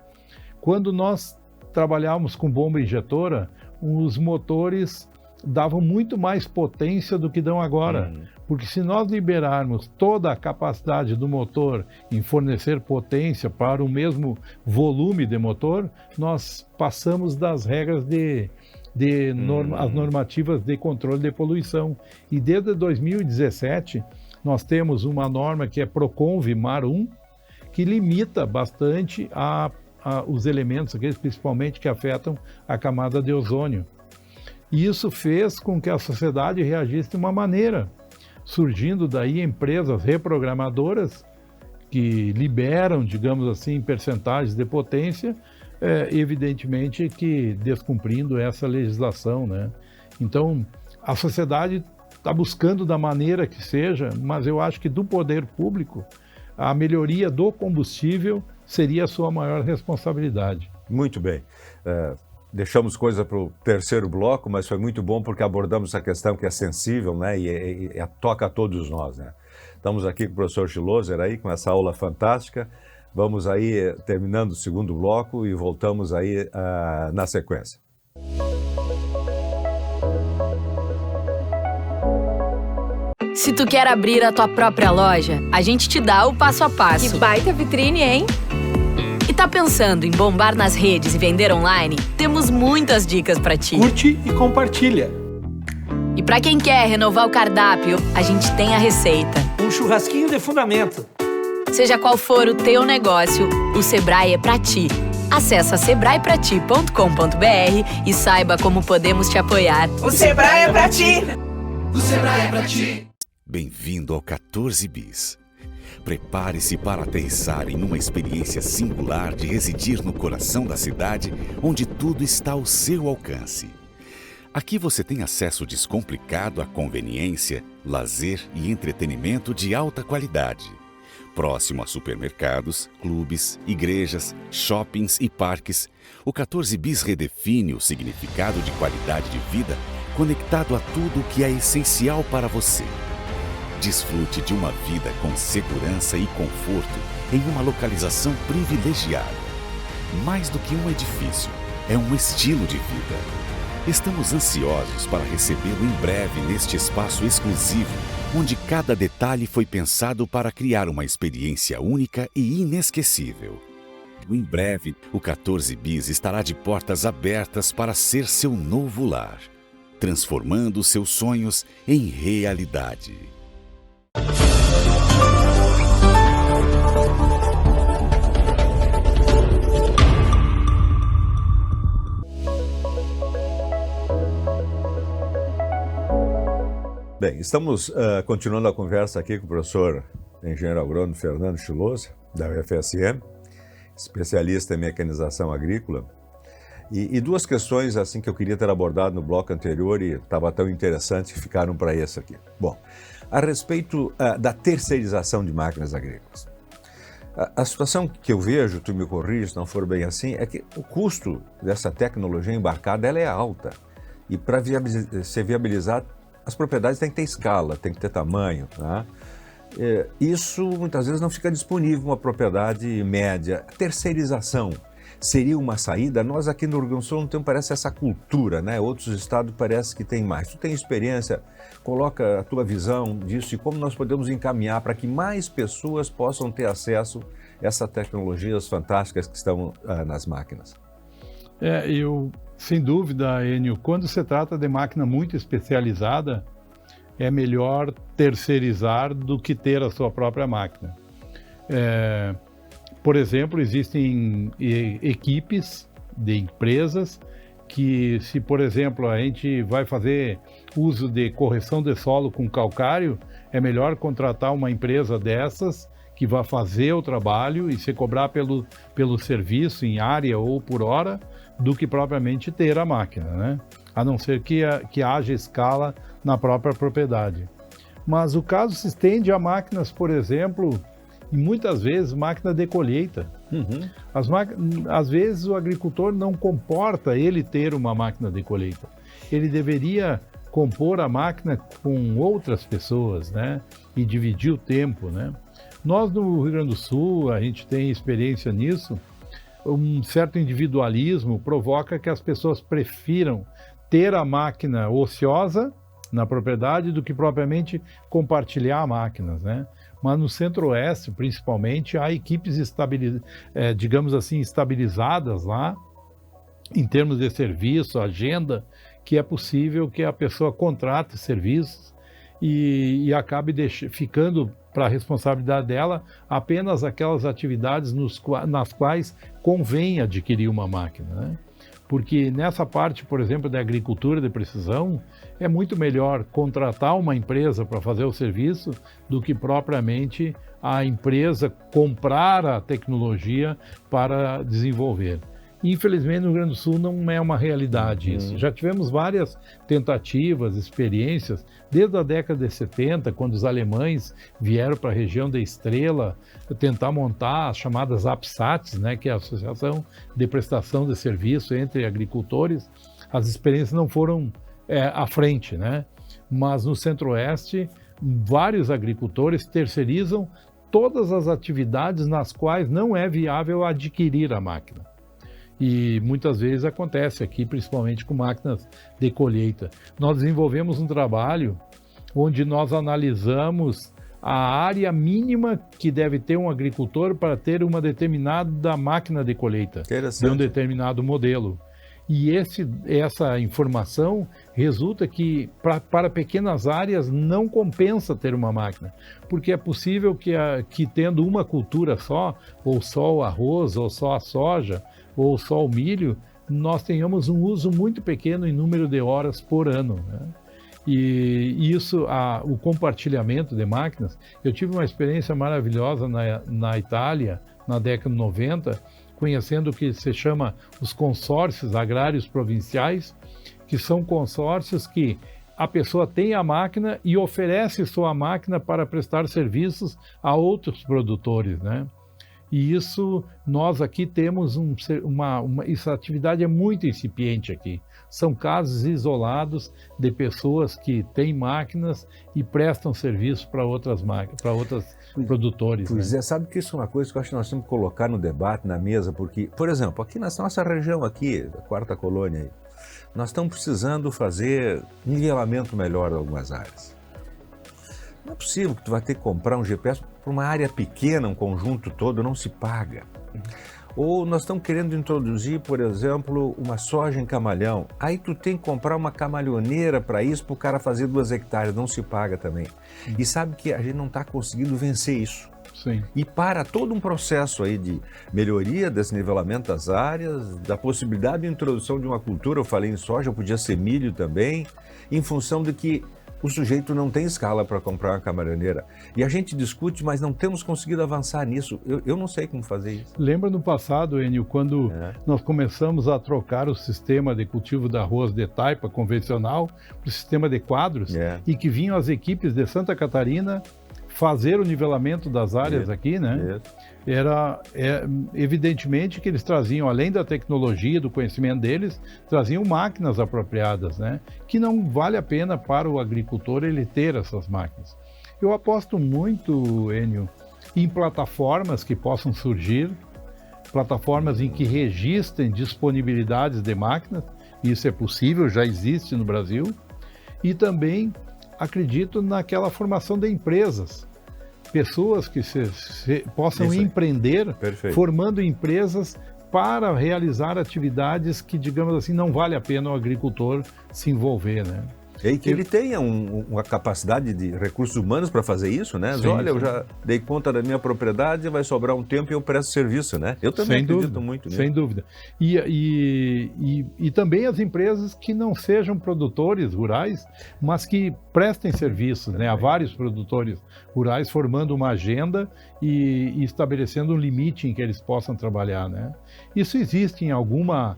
quando nós trabalhávamos com bomba injetora, os motores davam muito mais potência do que dão agora. Porque se nós liberarmos toda a capacidade do motor em fornecer potência para o mesmo volume de motor, nós passamos das regras as normativas de controle de poluição. E desde 2017, nós temos uma norma que é Proconv MAR 1, que limita bastante os elementos, aqueles principalmente que afetam a camada de ozônio. E isso fez com que a sociedade reagisse de uma maneira, surgindo daí empresas reprogramadoras que liberam, digamos assim, percentagens de potência, evidentemente que descumprindo essa legislação, né? Então, a sociedade está buscando da maneira que seja, mas eu acho que do poder público, a melhoria do combustível seria a sua maior responsabilidade. Muito bem. Deixamos coisa para o terceiro bloco, mas foi muito bom porque abordamos essa questão que é sensível, né, e toca a todos nós, né. Estamos aqui com o professor Schloser aí, com essa aula fantástica. Vamos aí terminando o segundo bloco e voltamos aí na sequência. Se tu quer abrir a tua própria loja, a gente te dá o passo a passo. Que baita vitrine, hein? E tá pensando em bombar nas redes e vender online? Temos muitas dicas pra ti. Curte e compartilha. E pra quem quer renovar o cardápio, a gente tem a receita. Um churrasquinho de fundamento. Seja qual for o teu negócio, o Sebrae é pra ti. Acesse sebraeprati.com.br e saiba como podemos te apoiar. O Sebrae é pra ti! O Sebrae é pra ti! Bem-vindo ao 14 Bis. Prepare-se para aterrissar em uma experiência singular de residir no coração da cidade, onde tudo está ao seu alcance. Aqui você tem acesso descomplicado à conveniência, lazer e entretenimento de alta qualidade. Próximo a supermercados, clubes, igrejas, shoppings e parques, o 14 Bis redefine o significado de qualidade de vida conectado a tudo o que é essencial para você. Desfrute de uma vida com segurança e conforto em uma localização privilegiada. Mais do que um edifício, é um estilo de vida. Estamos ansiosos para recebê-lo em breve neste espaço exclusivo, onde cada detalhe foi pensado para criar uma experiência única e inesquecível. Em breve, o 14 Bis estará de portas abertas para ser seu novo lar, transformando seus sonhos em realidade. Bem, estamos continuando a conversa aqui com o professor engenheiro agrônomo Fernando Schloser, da UFSM, especialista em mecanização agrícola. E duas questões assim que eu queria ter abordado no bloco anterior e estava tão interessante que ficaram para esse aqui. Bom, a respeito da terceirização de máquinas agrícolas. A situação que eu vejo, tu me corrige se não for bem assim, é que o custo dessa tecnologia embarcada ela é alta. E para ser viabilizado, as propriedades têm que ter escala, tem que ter tamanho. Tá? Isso muitas vezes não fica disponível uma propriedade média. A terceirização seria uma saída? Nós aqui no Rio Grande do Sul não temos, parece, essa cultura, né? Outros estados parece que tem mais. Tu tem experiência, coloca a tua visão disso e como nós podemos encaminhar para que mais pessoas possam ter acesso a essas tecnologias fantásticas que estão nas máquinas. Sem dúvida, Enio, quando se trata de máquina muito especializada, é melhor terceirizar do que ter a sua própria máquina. Por exemplo, existem equipes de empresas que se, por exemplo, a gente vai fazer uso de correção de solo com calcário, é melhor contratar uma empresa dessas que vai fazer o trabalho e se cobrar pelo serviço em área ou por hora, do que propriamente ter a máquina, né? A não ser que haja escala na própria propriedade. Mas o caso se estende a máquinas, por exemplo, e muitas vezes máquina de colheita. Às vezes o agricultor não comporta ele ter uma máquina de colheita. Ele deveria compor a máquina com outras pessoas, né? E dividir o tempo, né? Nós no Rio Grande do Sul, a gente tem experiência nisso, um certo individualismo provoca que as pessoas prefiram ter a máquina ociosa na propriedade do que propriamente compartilhar máquinas, né? Mas no Centro-Oeste, principalmente, há equipes digamos assim, estabilizadas lá, em termos de serviço, agenda, que é possível que a pessoa contrate serviços e acabe ficando para a responsabilidade dela apenas aquelas atividades nas quais convém adquirir uma máquina, né? Porque nessa parte, por exemplo, da agricultura de precisão, é muito melhor contratar uma empresa para fazer o serviço do que propriamente a empresa comprar a tecnologia para desenvolver. Infelizmente, no Rio Grande do Sul não é uma realidade isso. Já tivemos várias tentativas, experiências, desde a década de 70, quando os alemães vieram para a região da Estrela tentar montar as chamadas APSATs, né, que é a Associação de Prestação de Serviço entre Agricultores. As experiências não foram à frente, né? Mas no Centro-Oeste, vários agricultores terceirizam todas as atividades nas quais não é viável adquirir a máquina. E muitas vezes acontece aqui, principalmente com máquinas de colheita. Nós desenvolvemos um trabalho onde nós analisamos a área mínima que deve ter um agricultor para ter uma determinada máquina de colheita, de um determinado modelo. E essa informação resulta que para pequenas áreas não compensa ter uma máquina, porque é possível que tendo uma cultura só, ou só o arroz, ou só a soja, ou só o milho, nós tenhamos um uso muito pequeno em número de horas por ano, né? E isso, o compartilhamento de máquinas, eu tive uma experiência maravilhosa na Itália, na década de 90, conhecendo o que se chama os consórcios agrários provinciais, que são consórcios que a pessoa tem a máquina e oferece sua máquina para prestar serviços a outros produtores, né? E isso, nós aqui temos essa atividade é muito incipiente aqui. São casos isolados de pessoas que têm máquinas e prestam serviço para outros produtores. Pois né? Sabe que isso é uma coisa que eu acho que nós temos que colocar no debate, na mesa, porque, por exemplo, aqui na nossa região aqui, da Quarta Colônia, aí, nós estamos precisando fazer um nivelamento melhor de algumas áreas. Não é possível que tu vai ter que comprar um GPS para uma área pequena, um conjunto todo, não se paga. Ou nós estamos querendo introduzir, por exemplo, uma soja em camalhão. Aí tu tem que comprar uma camalhoneira para isso, para o cara fazer 2 hectares, não se paga também. E sabe que a gente não está conseguindo vencer isso. Sim. E para todo um processo aí de melhoria desse nivelamento das áreas, da possibilidade de introdução de uma cultura, eu falei em soja, podia ser milho também, em função de que o sujeito não tem escala para comprar uma camalhoneira. E a gente discute, mas não temos conseguido avançar nisso. Eu não sei como fazer isso. Lembra no passado, Enio, quando nós começamos a trocar o sistema de cultivo de arroz de taipa convencional para o sistema de quadros, e que vinham as equipes de Santa Catarina fazer o nivelamento das áreas aqui, né? Evidentemente que eles traziam, além da tecnologia, do conhecimento deles, traziam máquinas apropriadas, né? Que não vale a pena para o agricultor ele ter essas máquinas. Eu aposto muito, Enio, em plataformas que possam surgir, plataformas em que registrem disponibilidades de máquinas, isso é possível, já existe no Brasil, e também acredito naquela formação de empresas, pessoas que possam empreender, formando empresas para realizar atividades que, digamos assim, não vale a pena o agricultor se envolver, né? E que ele tenha uma capacidade de recursos humanos para fazer isso, né? Sim, Olha, sim. eu já dei conta da minha propriedade, vai sobrar um tempo e eu presto serviço, né? Eu também acredito muito nisso. Sem dúvida. E também as empresas que não sejam produtores rurais, mas que prestem serviços, né? Há vários produtores rurais formando uma agenda e estabelecendo um limite em que eles possam trabalhar, né? Isso existe em alguma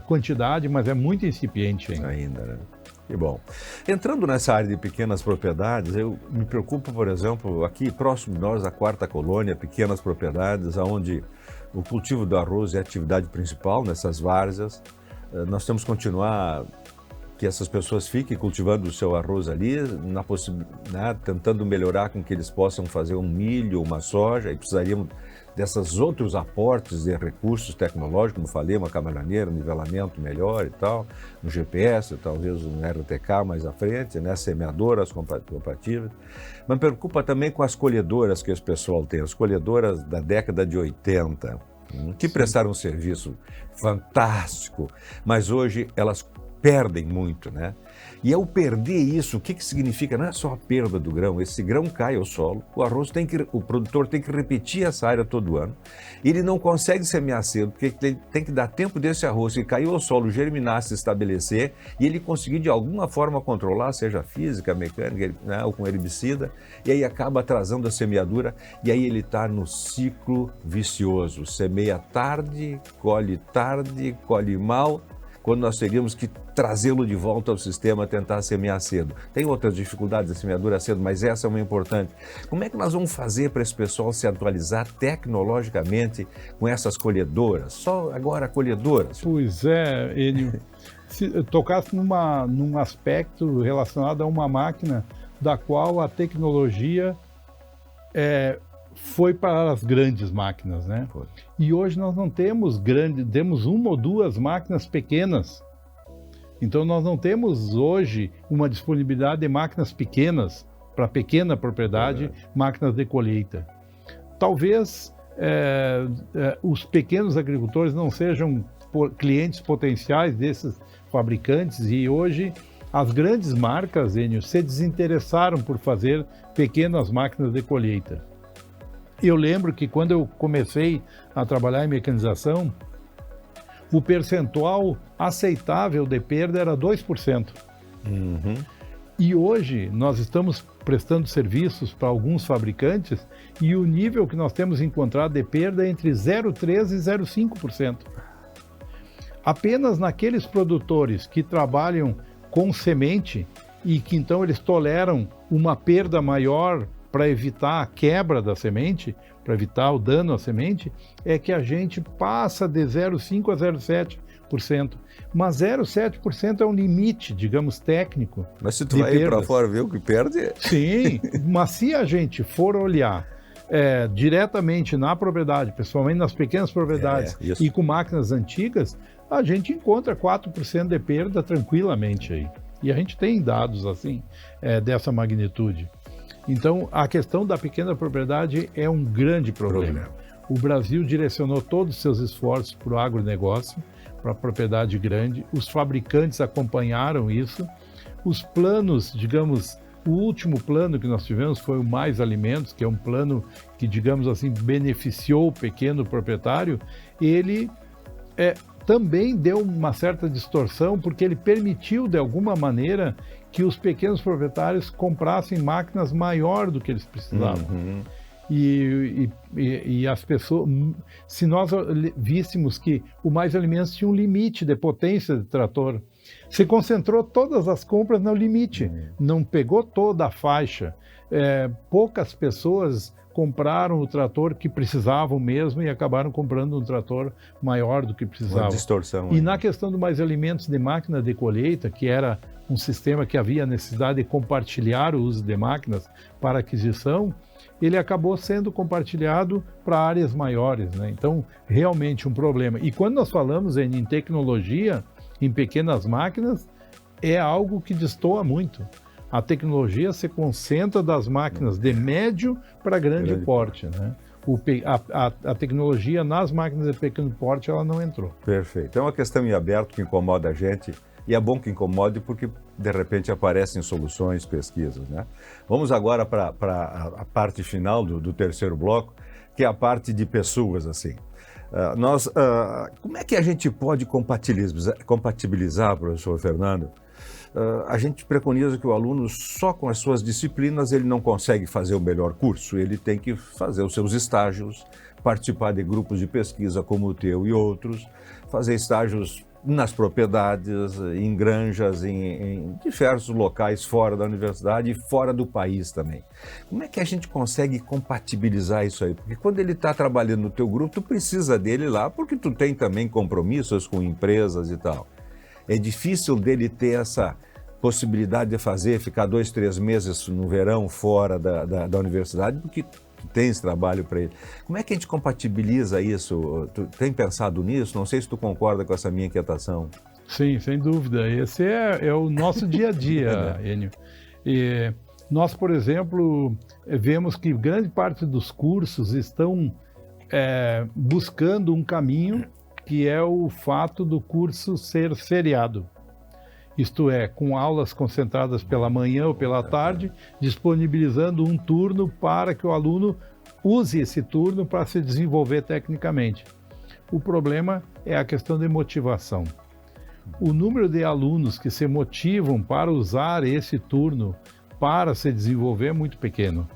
quantidade, mas é muito incipiente Ainda, né? Que bom. Entrando nessa área de pequenas propriedades, eu me preocupo, por exemplo, aqui próximo de nós, a Quarta Colônia, pequenas propriedades, onde o cultivo do arroz é a atividade principal nessas várzeas. Nós temos que continuar que essas pessoas fiquem cultivando o seu arroz ali, né, tentando melhorar com que eles possam fazer um milho, uma soja, e precisaríamos desses outros aportes de recursos tecnológicos, como falei, uma caminhoneira, um nivelamento melhor e tal, um GPS, talvez um RTK mais à frente, né, semeadoras compatíveis. Mas me preocupa também com as colhedoras que esse pessoal tem, as colhedoras da década de 80, que prestaram um serviço fantástico, mas hoje elas perdem muito, né? E ao perder isso, o que significa? Não é só a perda do grão, esse grão cai ao solo, o produtor tem que repetir essa área todo ano, ele não consegue semear cedo, porque tem que dar tempo desse arroz que caiu ao solo germinar, se estabelecer, e ele conseguir de alguma forma controlar, seja física, mecânica, né, ou com herbicida, e aí acaba atrasando a semeadura, e aí ele está no ciclo vicioso, semeia tarde, colhe mal, quando nós teríamos que trazê-lo de volta ao sistema, tentar semear cedo. Tem outras dificuldades da semeadura cedo, mas essa é uma importante. Como é que nós vamos fazer para esse pessoal se atualizar tecnologicamente com essas colhedoras? Só agora colhedoras? Pois é, Enio. Se tocasse num aspecto relacionado a uma máquina da qual a tecnologia foi para as grandes máquinas, né? Foi. E hoje nós não temos temos uma ou duas máquinas pequenas. Então nós não temos hoje uma disponibilidade de máquinas pequenas para pequena propriedade, máquinas de colheita. Talvez os pequenos agricultores não sejam clientes potenciais desses fabricantes e hoje as grandes marcas, Enio, se desinteressaram por fazer pequenas máquinas de colheita. Eu lembro que quando eu comecei a trabalhar em mecanização, o percentual aceitável de perda era 2%. Uhum. E hoje nós estamos prestando serviços para alguns fabricantes e o nível que nós temos encontrado de perda é entre 0,3% e 0,5%. Apenas naqueles produtores que trabalham com semente e que então eles toleram uma perda maior para evitar a quebra da semente, para evitar o dano à semente, é que a gente passa de 0,5% a 0,7%. Mas 0,7% é um limite, digamos, técnico. Mas se tu vai ir para fora ver o que perde... Sim, mas se a gente for olhar diretamente na propriedade, pessoalmente nas pequenas propriedades e com máquinas antigas, a gente encontra 4% de perda tranquilamente aí. E a gente tem dados assim, dessa magnitude. Então, a questão da pequena propriedade é um grande problema. O Brasil direcionou todos os seus esforços para o agronegócio, para a propriedade grande. Os fabricantes acompanharam isso. Os planos, digamos, o último plano que nós tivemos foi o Mais Alimentos, que é um plano que, digamos assim, beneficiou o pequeno proprietário. Ele também deu uma certa distorção, porque ele permitiu, de alguma maneira, que os pequenos proprietários comprassem máquinas maior do que eles precisavam. Uhum. E as pessoas, se nós víssemos que o Mais Alimentos tinha um limite de potência de trator, se concentrou todas as compras no limite, não pegou toda a faixa. Poucas pessoas compraram o trator que precisavam mesmo e acabaram comprando um trator maior do que precisavam. Uma distorção. E na questão do Mais Alimentos de máquina de colheita, que era um sistema que havia necessidade de compartilhar o uso de máquinas para aquisição, ele acabou sendo compartilhado para áreas maiores, né? Então, realmente um problema. E quando nós falamos em tecnologia, em pequenas máquinas, é algo que destoa muito. A tecnologia se concentra das máquinas de médio para grande porte, né? A tecnologia nas máquinas de pequeno porte, ela não entrou. Perfeito. É uma questão em aberto que incomoda a gente E é bom que incomode porque, de repente, aparecem soluções, pesquisas, né? Vamos agora para a parte final do terceiro bloco, que é a parte de pessoas, assim. Como é que a gente pode compatibilizar, professor Fernando? A gente preconiza que o aluno, só com as suas disciplinas, ele não consegue fazer o melhor curso, ele tem que fazer os seus estágios, participar de grupos de pesquisa como o teu e outros, fazer estágios nas propriedades, em granjas, em diversos locais fora da universidade e fora do país também. Como é que a gente consegue compatibilizar isso aí? Porque quando ele está trabalhando no teu grupo, tu precisa dele lá, porque tu tem também compromissos com empresas e tal. É difícil dele ter essa possibilidade de ficar 2, 3 meses no verão fora da universidade, porque tu tens trabalho para ele. Como é que a gente compatibiliza isso? Tu tem pensado nisso? Não sei se tu concorda com essa minha inquietação. Sim, sem dúvida. Esse é o nosso dia a dia, Enio. E nós, por exemplo, vemos que grande parte dos cursos estão buscando um caminho que é o fato do curso ser seriado. Isto é, com aulas concentradas pela manhã ou pela tarde, disponibilizando um turno para que o aluno use esse turno para se desenvolver tecnicamente. O problema é a questão de motivação. O número de alunos que se motivam para usar esse turno para se desenvolver é muito pequeno.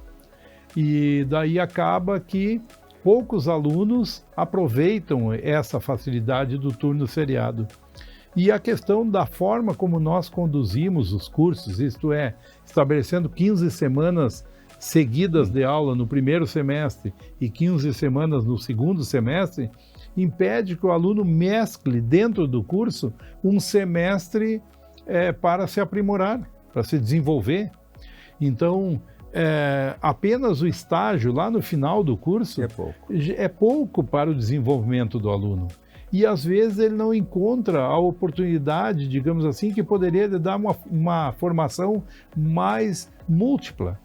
E daí acaba que poucos alunos aproveitam essa facilidade do turno seriado. E a questão da forma como nós conduzimos os cursos, isto é, estabelecendo 15 semanas seguidas de aula no primeiro semestre e 15 semanas no segundo semestre, impede que o aluno mescle dentro do curso um semestre para se aprimorar, para se desenvolver. Então, apenas o estágio lá no final do curso é pouco para o desenvolvimento do aluno. E às vezes ele não encontra a oportunidade, digamos assim, que poderia lhe dar uma formação mais múltipla,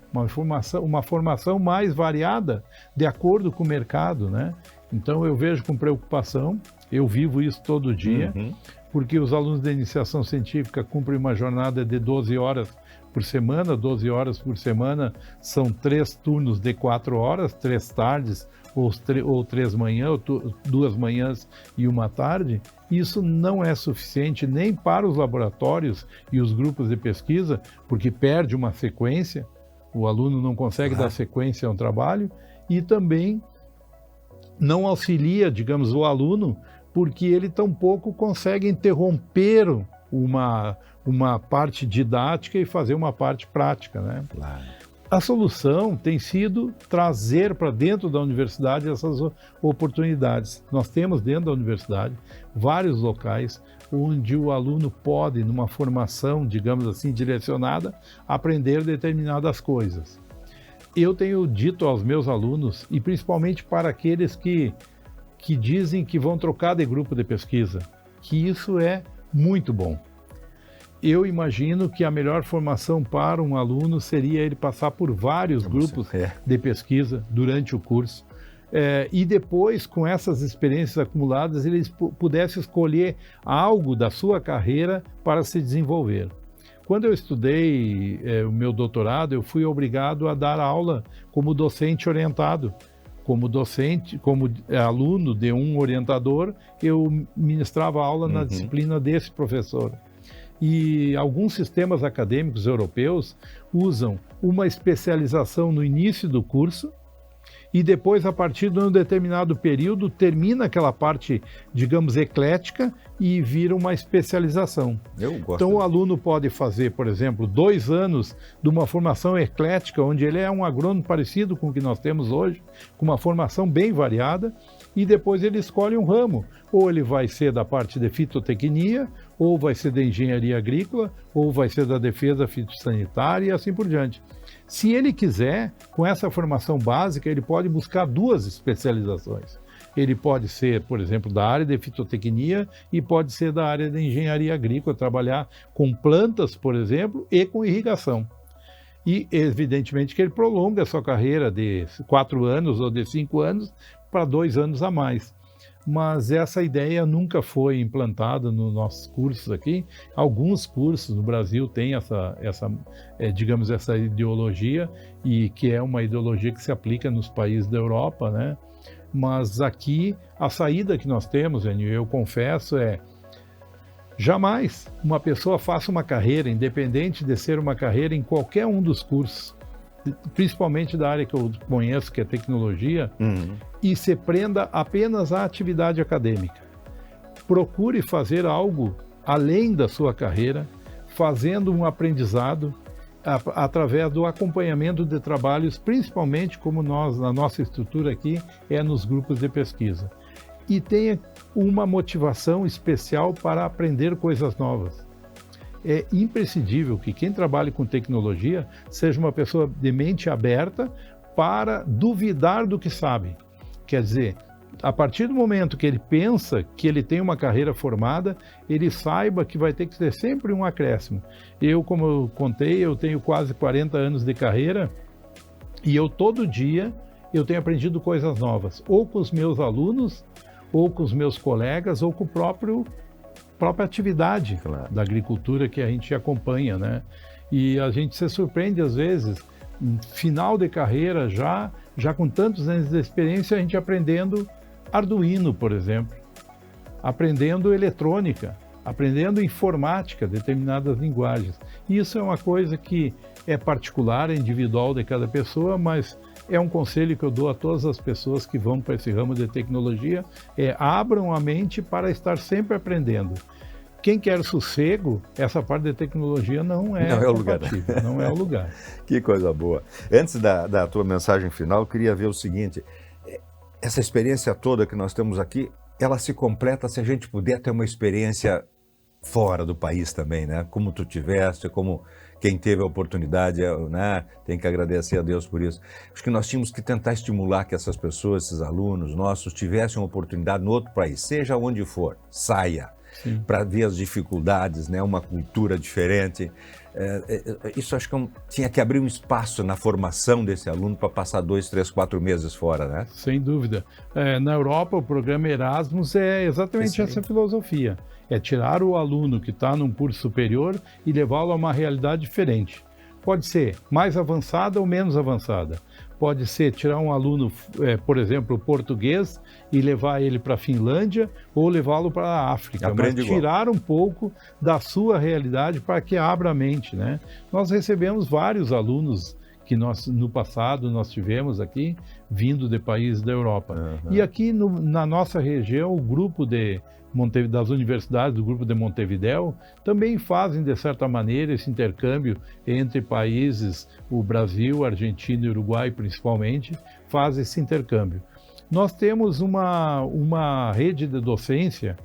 uma formação mais variada, de acordo com o mercado, né? Então eu vejo com preocupação, eu vivo isso todo dia, porque os alunos de iniciação científica cumprem uma jornada de 12 horas por semana, 12 horas por semana são 3 turnos de 4 horas, 3 tardes ou 3 manhãs, ou 2 manhãs e 1 tarde. Isso não é suficiente nem para os laboratórios e os grupos de pesquisa, porque perde uma sequência, o aluno não consegue dar sequência a um trabalho, e também não auxilia, digamos, o aluno, porque ele tampouco consegue interromper uma parte didática e fazer uma parte prática, né? Claro. A solução tem sido trazer para dentro da universidade essas oportunidades. Nós temos dentro da universidade vários locais onde o aluno pode, numa formação, digamos assim, direcionada, aprender determinadas coisas. Eu tenho dito aos meus alunos, e principalmente para aqueles que dizem que vão trocar de grupo de pesquisa, que isso é muito bom. Eu imagino que a melhor formação para um aluno seria ele passar por vários grupos de pesquisa durante o curso, e depois, com essas experiências acumuladas, ele pudesse escolher algo da sua carreira para se desenvolver. Quando eu estudei o meu doutorado, eu fui obrigado a dar aula como docente orientado. Como aluno de um orientador, eu ministrava aula na disciplina desse professor. E alguns sistemas acadêmicos europeus usam uma especialização no início do curso e depois, a partir de um determinado período, termina aquela parte, digamos, eclética e vira uma especialização. Então o aluno pode fazer, por exemplo, 2 anos de uma formação eclética, onde ele é um agrônomo parecido com o que nós temos hoje, com uma formação bem variada, e depois ele escolhe um ramo. Ou ele vai ser da parte de fitotecnia, ou vai ser da engenharia agrícola, ou vai ser da defesa fitossanitária e assim por diante. Se ele quiser, com essa formação básica, ele pode buscar 2 especializações. Ele pode ser, por exemplo, da área de fitotecnia e pode ser da área de engenharia agrícola, trabalhar com plantas, por exemplo, e com irrigação. E, evidentemente, que ele prolonga a sua carreira de 4 anos ou de 5 anos para 2 anos a mais. mas essa ideia nunca foi implantada nos nossos cursos aqui. Alguns cursos no Brasil têm digamos, essa ideologia, e que é uma ideologia que se aplica nos países da Europa, né? Mas aqui, a saída que nós temos, eu confesso, jamais uma pessoa faça uma carreira, independente de ser uma carreira em qualquer um dos cursos, principalmente da área que eu conheço, que é tecnologia, e se prenda apenas à atividade acadêmica. Procure fazer algo além da sua carreira, fazendo um aprendizado através do acompanhamento de trabalhos, principalmente como na nossa estrutura aqui, nos grupos de pesquisa. E tenha uma motivação especial para aprender coisas novas. É imprescindível que quem trabalhe com tecnologia seja uma pessoa de mente aberta para duvidar do que sabe. Quer dizer, a partir do momento que ele pensa que ele tem uma carreira formada, ele saiba que vai ter que ter sempre um acréscimo. Eu, como eu contei, eu tenho quase 40 anos de carreira e todo dia eu tenho aprendido coisas novas, ou com os meus alunos, ou com os meus colegas, ou com a própria atividade da agricultura que a gente acompanha, né? E a gente se surpreende às vezes, no final de carreira, já com tantos anos de experiência, a gente aprendendo Arduino, por exemplo, aprendendo eletrônica, aprendendo informática, determinadas linguagens. Isso é uma coisa que é particular, é individual de cada pessoa, mas é um conselho que eu dou a todas as pessoas que vão para esse ramo de tecnologia, abram a mente para estar sempre aprendendo. Quem quer sossego, essa parte de tecnologia não é o lugar. Não é o lugar. Que coisa boa. Antes da tua mensagem final, eu queria ver o seguinte: essa experiência toda que nós temos aqui, ela se completa se a gente puder ter uma experiência fora do país também, né? Como tu tiveste, como quem teve a oportunidade, né? Tem que agradecer a Deus por isso. Acho que nós tínhamos que tentar estimular que essas pessoas, esses alunos nossos, tivessem uma oportunidade no outro país, seja onde for, saia, para ver as dificuldades, né? Uma cultura diferente. Isso acho que tinha que abrir um espaço na formação desse aluno para passar 2, 3, 4 meses fora, né? Sem dúvida. Na Europa, o programa Erasmus é exatamente essa filosofia. É tirar o aluno que está num curso superior e levá-lo a uma realidade diferente. Pode ser mais avançada ou menos avançada. Pode ser tirar um aluno, por exemplo, português, e levar ele para a Finlândia ou levá-lo para a África. Mas tirar um pouco da sua realidade para que abra a mente, né? Nós recebemos vários alunos que no passado nós tivemos aqui, vindo de países da Europa. E aqui na nossa região, o grupo das universidades do grupo de Montevidéu também fazem, de certa maneira, esse intercâmbio entre países, o Brasil, Argentina e Uruguai principalmente, fazem esse intercâmbio. Nós temos uma rede de docência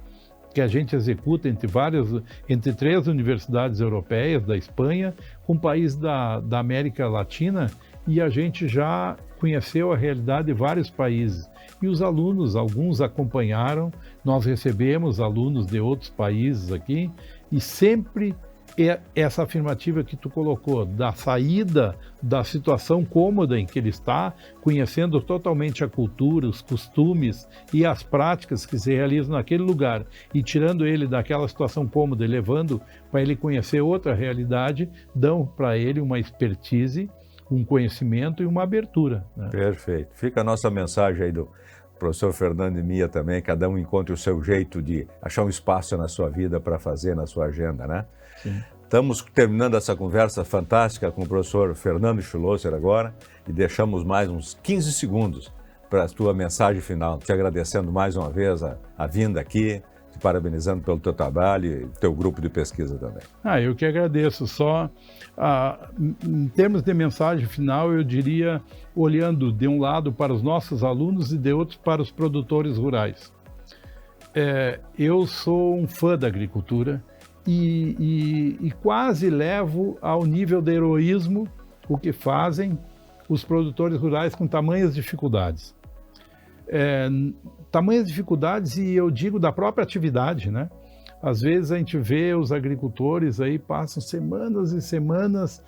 que a gente executa entre 3 universidades europeias da Espanha, com países da América Latina, e a gente já conheceu a realidade de vários países. E os alunos, alguns acompanharam, nós recebemos alunos de outros países aqui, e sempre essa afirmativa que tu colocou, da saída da situação cômoda em que ele está, conhecendo totalmente a cultura, os costumes e as práticas que se realizam naquele lugar, e tirando ele daquela situação cômoda e levando para ele conhecer outra realidade, dão para ele uma expertise, um conhecimento e uma abertura, né? Perfeito. Fica a nossa mensagem aí do professor Fernando e Mia também, cada um encontre o seu jeito de achar um espaço na sua vida para fazer na sua agenda, né? Sim. Estamos terminando essa conversa fantástica com o professor Fernando Schlosser agora e deixamos mais uns 15 segundos para a tua mensagem final, te agradecendo mais uma vez a vinda aqui, te parabenizando pelo teu trabalho e teu grupo de pesquisa também. Eu que agradeço. Só em termos de mensagem final, eu diria, olhando de um lado para os nossos alunos e de outros para os produtores rurais. Eu sou um fã da agricultura e quase levo ao nível de heroísmo o que fazem os produtores rurais com tamanhas dificuldades. Tamanhas dificuldades, e eu digo da própria atividade, né? Às vezes a gente vê os agricultores aí, passam semanas e semanas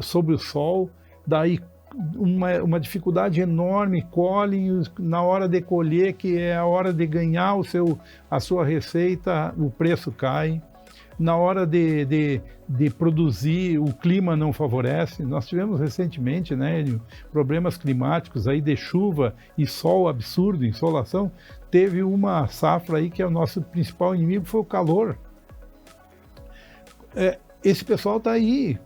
sob o sol, daí uma dificuldade enorme, colhem na hora de colher, que é a hora de ganhar a sua receita, o preço cai. Na hora de produzir, o clima não favorece. Nós tivemos recentemente, né, problemas climáticos aí de chuva e sol absurdo, insolação. Teve uma safra aí que é o nosso principal inimigo, foi o calor. Esse pessoal está aí,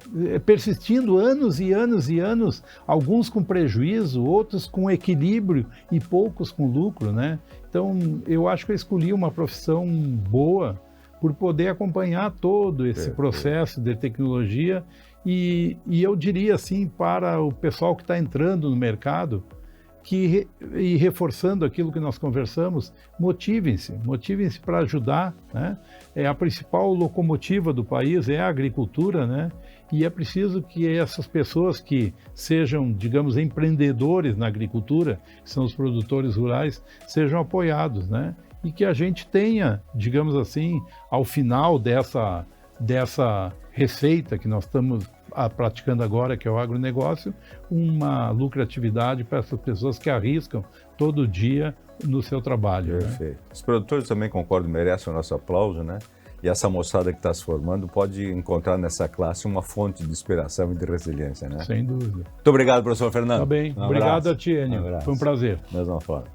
persistindo anos e anos e anos, alguns com prejuízo, outros com equilíbrio e poucos com lucro, né? Então, eu acho que eu escolhi uma profissão boa por poder acompanhar todo esse processo de tecnologia e eu diria assim para o pessoal que está entrando no mercado, e reforçando aquilo que nós conversamos, motivem-se para ajudar, né? A principal locomotiva do país é a agricultura, né? E é preciso que essas pessoas que sejam, digamos, empreendedores na agricultura, que são os produtores rurais, sejam apoiados, né? E que a gente tenha, digamos assim, ao final dessa receita que nós estamos praticando agora, que é o agronegócio, uma lucratividade para essas pessoas que arriscam todo dia no seu trabalho. Perfeito. Né? Os produtores também concordam, merecem o nosso aplauso, né? E essa moçada que está se formando pode encontrar nessa classe uma fonte de inspiração e de resiliência, né? Sem dúvida. Muito obrigado, professor Fernando. Tá bem. Obrigado a ti, Enio. Foi um prazer. Da mesma forma.